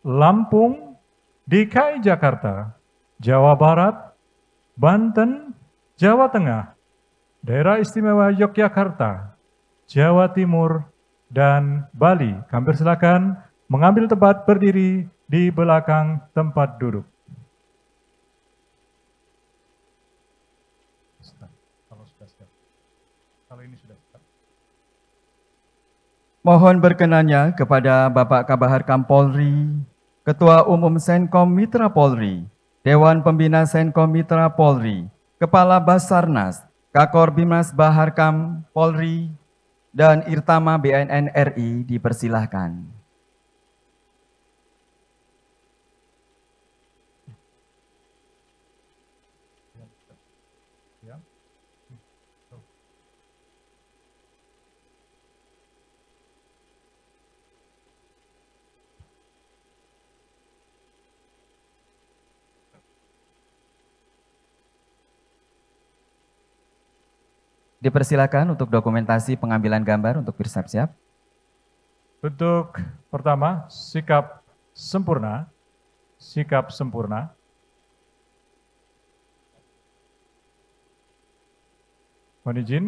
Lampung, DKI Jakarta, Jawa Barat, Banten, Jawa Tengah, Daerah Istimewa Yogyakarta, Jawa Timur, dan Bali. Kami persilakan mengambil tempat berdiri di belakang tempat duduk. Kalau ini sudah. Mohon berkenannya kepada Bapak Kabahar Kampolri, Ketua Umum Senkom Mitra Polri, Dewan Pembina Senkom Mitra Polri, Kepala Basarnas, Kakor Bimas Baharkam Polri, dan Irtama BNN RI dipersilahkan. Dipersilakan untuk dokumentasi pengambilan gambar untuk bersiap-siap. Untuk pertama, sikap sempurna. Sikap sempurna. Mohon izin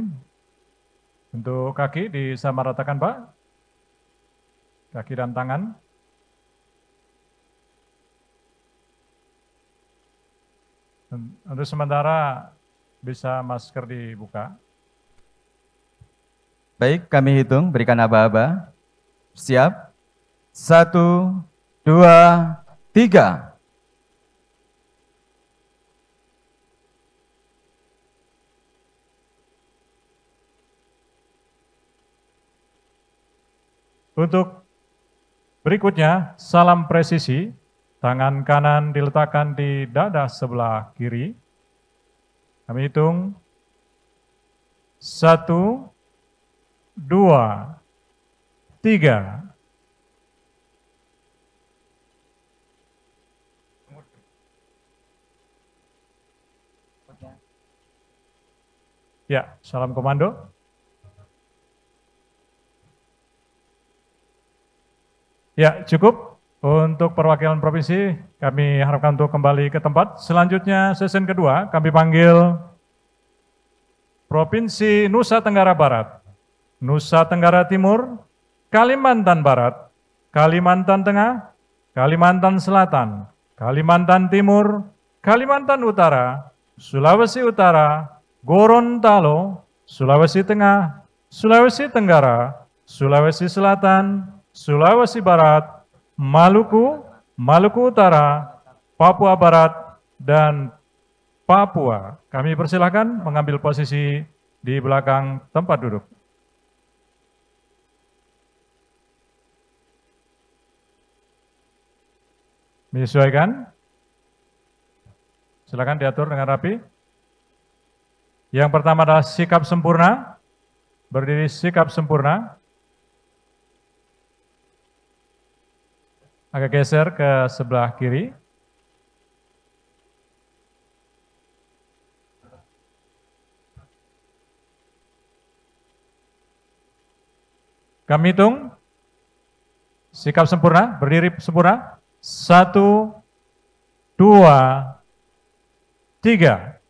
untuk kaki disamaratakan, Pak. Kaki dan tangan. Untuk sementara bisa masker dibuka. Baik, kami hitung, berikan aba-aba. Siap. 1, 2, 3. Untuk berikutnya, salam presisi. Tangan kanan diletakkan di dada sebelah kiri. Kami hitung. 1, 2, 3. Ya, salam komando. Ya, cukup. Untuk perwakilan provinsi, kami harapkan untuk kembali ke tempat. Selanjutnya, sesi kedua, kami panggil Provinsi Nusa Tenggara Barat, Nusa Tenggara Timur, Kalimantan Barat, Kalimantan Tengah, Kalimantan Selatan, Kalimantan Timur, Kalimantan Utara, Sulawesi Utara, Gorontalo, Sulawesi Tengah, Sulawesi Tenggara, Sulawesi Selatan, Sulawesi Barat, Maluku, Maluku Utara, Papua Barat, dan Papua. Kami persilahkan mengambil posisi di belakang tempat duduk. Menyesuaikan. Silakan diatur dengan rapi. Yang pertama adalah sikap sempurna. Berdiri sikap sempurna. Agak geser ke sebelah kiri. Kami hitung. Sikap sempurna, berdiri sempurna. 1, 2, 3.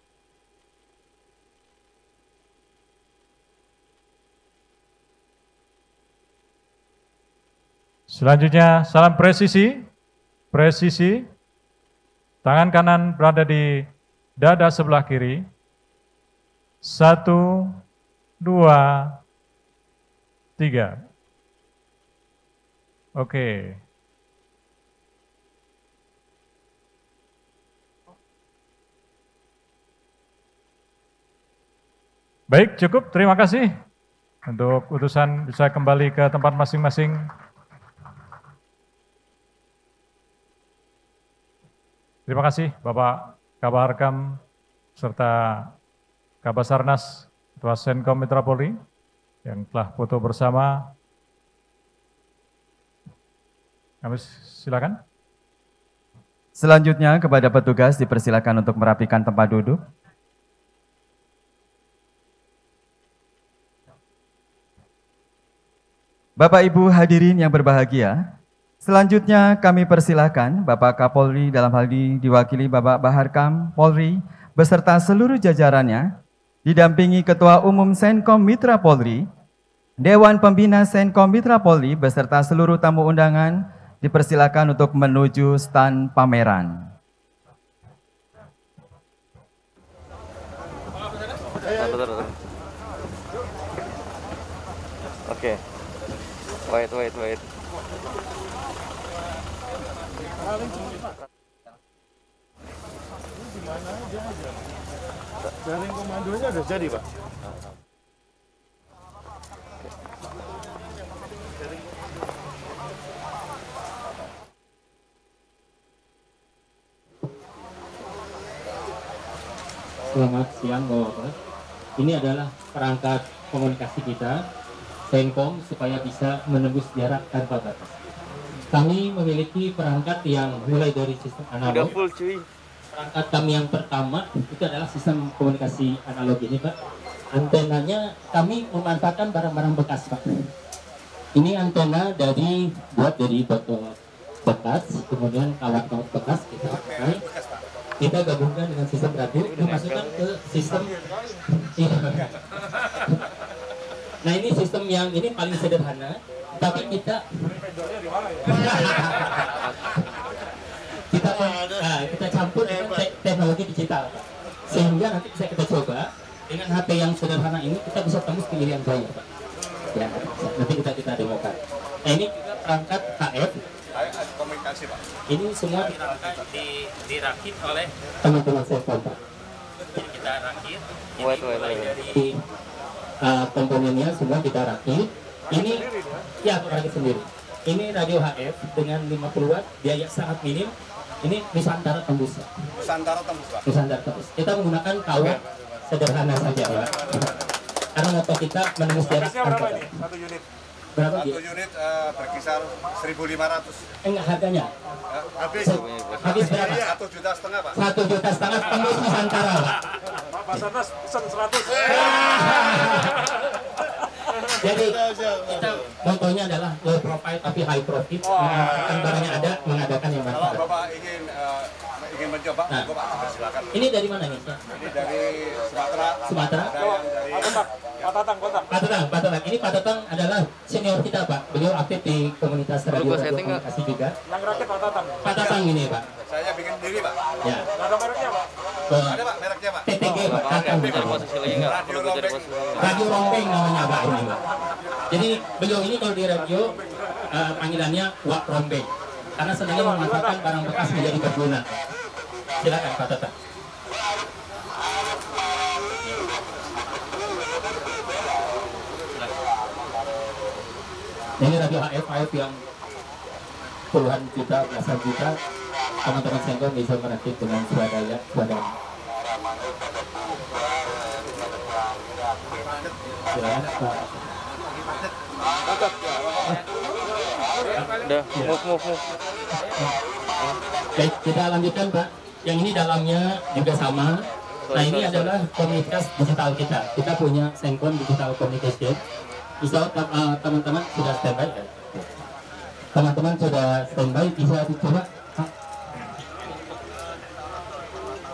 Selanjutnya, salam presisi. Presisi. Tangan kanan berada di dada sebelah kiri. 1, 2, 3. Oke. Baik, cukup. Terima kasih. Untuk utusan bisa kembali ke tempat masing-masing. Terima kasih Bapak Kabaharkam serta Kabasarnas Ketua Senkom Mitra Polri yang telah foto bersama. Kami silakan. Selanjutnya kepada petugas dipersilakan untuk merapikan tempat duduk. Bapak Ibu hadirin yang berbahagia, selanjutnya kami persilakan Bapak Kapolri dalam hal ini diwakili Bapak Baharkam Polri beserta seluruh jajarannya, didampingi Ketua Umum Senkom Mitra Polri, Dewan Pembina Senkom Mitra Polri beserta seluruh tamu undangan dipersilakan untuk menuju stand pameran. Oke. Wait. Jaring komandonya udah jadi, Pak. Selamat siang Bapak-Bapak. Ini adalah perangkat komunikasi kita, Senkom, supaya bisa menembus jarak tanpa batas. Kami memiliki perangkat yang mulai dari sistem analog. Perangkat kami yang pertama itu adalah sistem komunikasi analog ini, Pak. Antenanya kami memanfaatkan barang-barang bekas, Pak. Ini antena buat dari botol bekas, kemudian kawat-kawat bekas kita pakai. Kita gabungkan dengan sistem radio, dimasukkan ke sistem. Nah, ini sistem yang ini paling sederhana, tapi kita campur dengan teknologi digital, sehingga nanti bisa kita coba dengan HP yang sederhana ini kita bisa tembus ke Irian Jaya, Pak. Ya, nanti kita demokan. Nah, ini juga perangkat HF. Komunikasi, Pak. Ini semua dirakit oleh teman-teman saya, Pak. Jadi kita rakit. Mulai dari komponennya semua kita rakit. Ini ya rakit sendiri. Ini radio HF dengan 50 watt, biaya sangat minim. Ini Nusantara tembus. Nusantara tembus, Pak. Nusantara tembus. Kita menggunakan kawat sederhana saja, Pak. Karena motor kita menembus jarak berapa ini? 1 unit. Berapa? 1 unit berkisar 1.500. Enggak harganya. Habis. Habis berapa? 1,5 juta, Pak. 1,5 juta tembus Nusantara, Pak. Pak Basarnas pesan 100. Jadi kita motonya adalah low profile tapi high profit. Mengadakan barangnya ada, mengadakan yang manfaat. Kalau Bapak ingin mencoba, Bapak silakan. Ini dari mana nih? Ini dari Sumatera. Sumatera. Ada yang dari Patatang. Ini Patatang adalah senior kita, Pak. Beliau aktif di komunitas radio komunikasi juga. Yang rakit Patatang. Patatang ini, Pak. Saya bikin sendiri, Pak. Ya. Ada mereknya, Pak. Ada, Pak, mereknya, Pak. TTG, Pak. Radio Rombeng namanya, Pak, ini, Pak. Jadi beliau ini kalau di radio panggilannya Wak Rombeng. Karena senangnya memanfaatkan barang bekas menjadi berguna. Silakan, Pak Tata. Ini radio HF yang puluhan juta, belasan juta. Teman-teman Senkom bisa merakit dengan swadaya. Silakan, Pak. Udah, move. Baik, kita lanjutkan, Pak. Yang ini dalamnya juga sama. Nah, ini adalah komunitas digital kita. Kita punya Senkom Digital Communication. Bisa teman-teman sudah standby ya? Teman-teman sudah standby, bisa dicoba.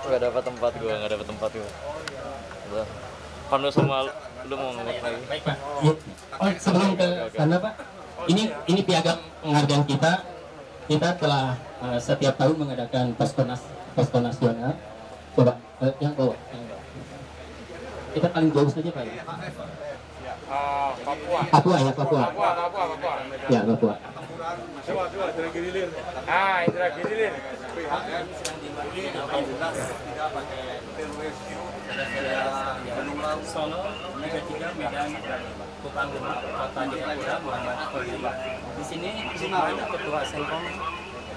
Nggak dapat tempat gue. Udah. Penuh semua, lu mau ngomong lagi? Baik, Pak. Oh, sebelum ke sana, Pak. Ini piagam penghargaan kita. Kita telah setiap tahun mengadakan posko nasional. Coba yang bawah. Kita paling jauh saja, Pak. Papua. Ya, Papua. Coba Indra Girilir. Indra Girilir. Solo, Mega 3, Medan, Kupang, Kota Jayapura, Muhammad Khalil. Di sini ada Ketua Senkom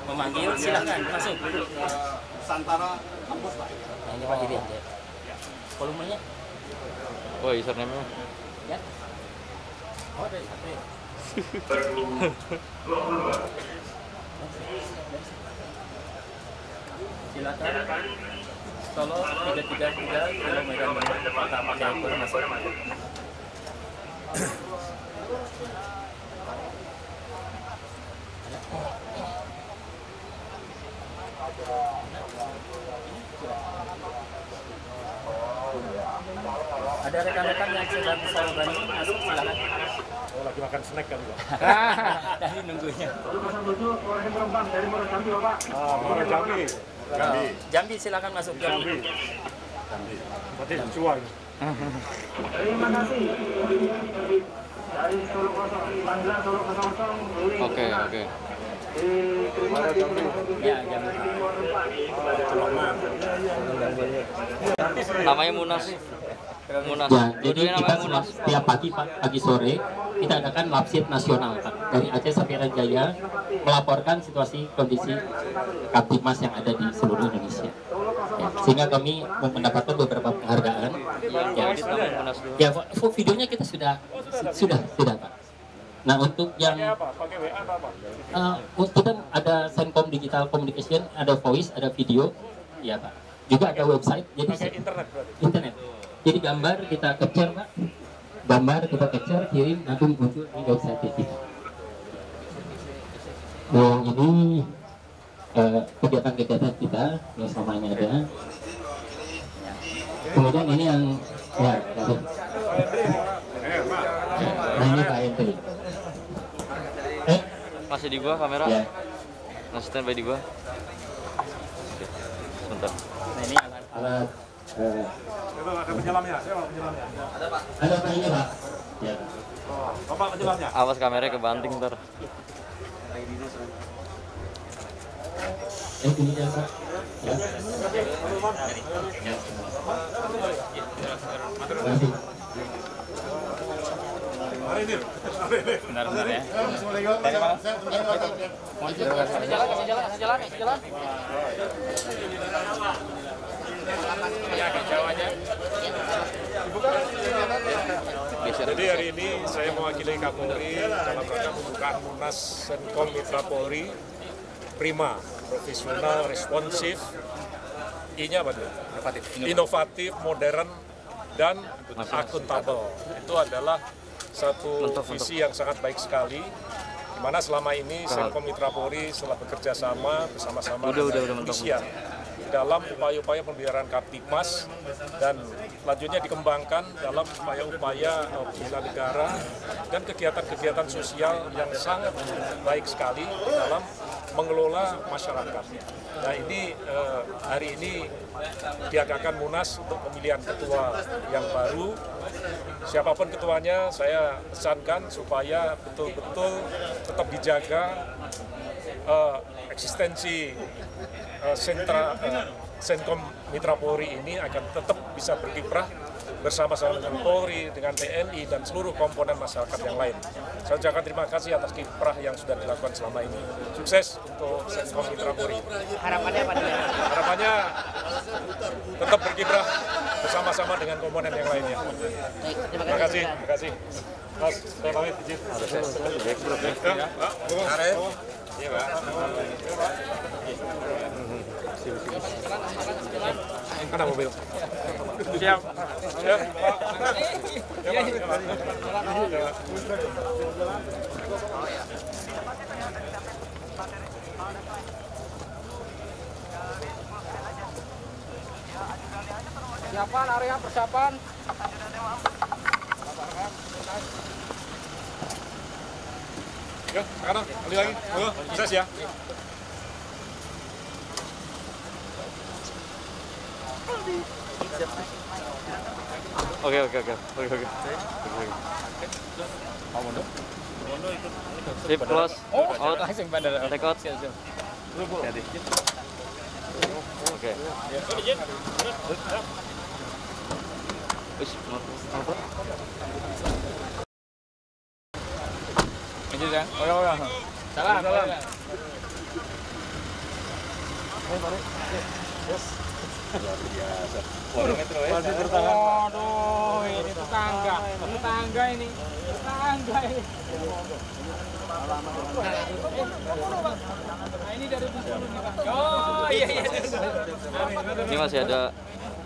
memanggil, silakan masuk. Nusantara tembus, Pak. Nah, ini Pak dilihat ya. Volumenya? Oh, username-nya. Ya. Oh, dari HP. Silakan. Solo 333 kilometer Kota Jayapura masuk. Ada rekan-rekan yang sedang Solo Bandung masuk, silakan. Oh, lagi makan snack kan, Pak? Tadi nunggunya. Dari Muara Jambi, Bapak. Muara Jambi. Jambi silakan masuk Jambi. Berarti cuan. Terima kasih. Dari Solo 0, panggilan Solo 00. Oke. Terima kasih. Ya, Jambi. Namanya Munas. Ya, jadi kita setiap pagi sore kita adakan labsit nasional, Pak. Dari Aceh sampai Jaya melaporkan situasi kondisi Kamtibmas yang ada di seluruh Indonesia. Ya, sehingga kami mendapatkan beberapa penghargaan. Ya, videonya kita sudah Pak. Nah, untuk yang kita ada Senkom Digital Communication, ada voice, ada video, ya Pak. Juga ada website, jadi internet. Jadi gambar kita capture, Pak. Kirim, nanti muncul di website kita. Nah, ini kegiatan-kegiatan kita yang semuanya ada. Kemudian ini yang ya, nah ini Pak Hendri. Masih di gua kamera? Ya. Masih standby di gua. Oke. Sebentar. Nah, ini alat Ada penyelamnya, Ada, Pak. Ada Pak ini, Pak. Ya. Bapak penyelamnya. Awas kameranya kebanting ntar. Ini dia, Pak. Ya. Benar-benar ya. Jalan. Jadi hari ini saya mewakili Kapolri dalam rangka pembukaan Munas Senkom Mitra Polri, prima, profesional, responsif, I-nya apa tuh? Inovatif, modern, dan akuntabel. Itu adalah satu visi yang sangat baik sekali, di mana selama ini Senkom Mitra Polri setelah bekerja sama bersama-sama dengan kepolisian dalam upaya-upaya pemeliharaan Kamtipmas dan selanjutnya dikembangkan dalam upaya-upaya bela negara dan kegiatan-kegiatan sosial yang sangat baik sekali dalam mengelola masyarakat. Nah ini hari ini diadakan Munas untuk pemilihan ketua yang baru. Siapapun ketuanya saya pesankan supaya betul-betul tetap dijaga eksistensi Senkom Mitra Polri ini akan tetap bisa berkiprah bersama-sama dengan Polri, dengan TNI, dan seluruh komponen masyarakat yang lain. Saya ucapkan terima kasih atas kiprah yang sudah dilakukan selama ini. Sukses untuk Senkom Mitra Polri. Harapannya apa nih? Harapannya tetap berkiprah bersama-sama dengan komponen yang lainnya. Terima kasih. Terima kasih. Mas, saya pamit. Iya, Pak. Mana mobil? Siap. Siapan area persiapan. Yuk, sekarang kali lagi. Sukses ya. Oke. Sip, close. Out. Take out. Oke. Lanjut ya. Salam. Waduh, ini tetangga ini. Ini dari oh iya. Ini masih ada.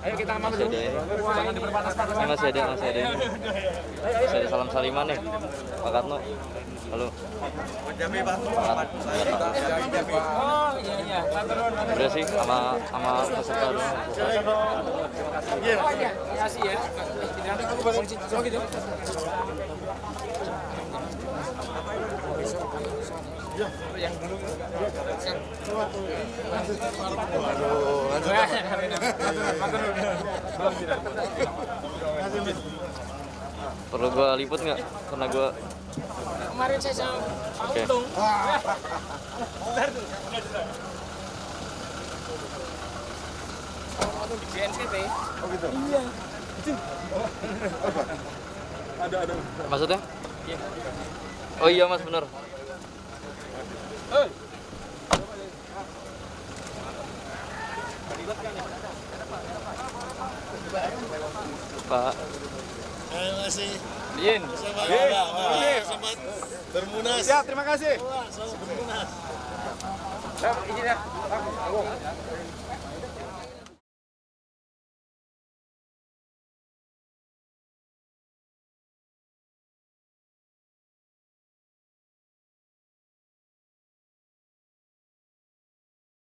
Ayo kita aman dulu. Jangan diperpanaskan. Ini masih ada ini. Masih ada salam-saliman nih. Pak Katno. Halo. Oh iya. Udah sih sama peserta doang. Terima kasih ya. Oh gitu. Yang dulu perlu gue liput nggak? Karena gue kemarin saya sama Pak Untung. Di BNPB. Oh gitu. Iya. Ada. Maksudnya? Iya. Oh iya Mas, bener. Pak. Terima kasih. Din. Selamat bermunas. Ya, terima kasih. Selamat bermunas. Izin ya.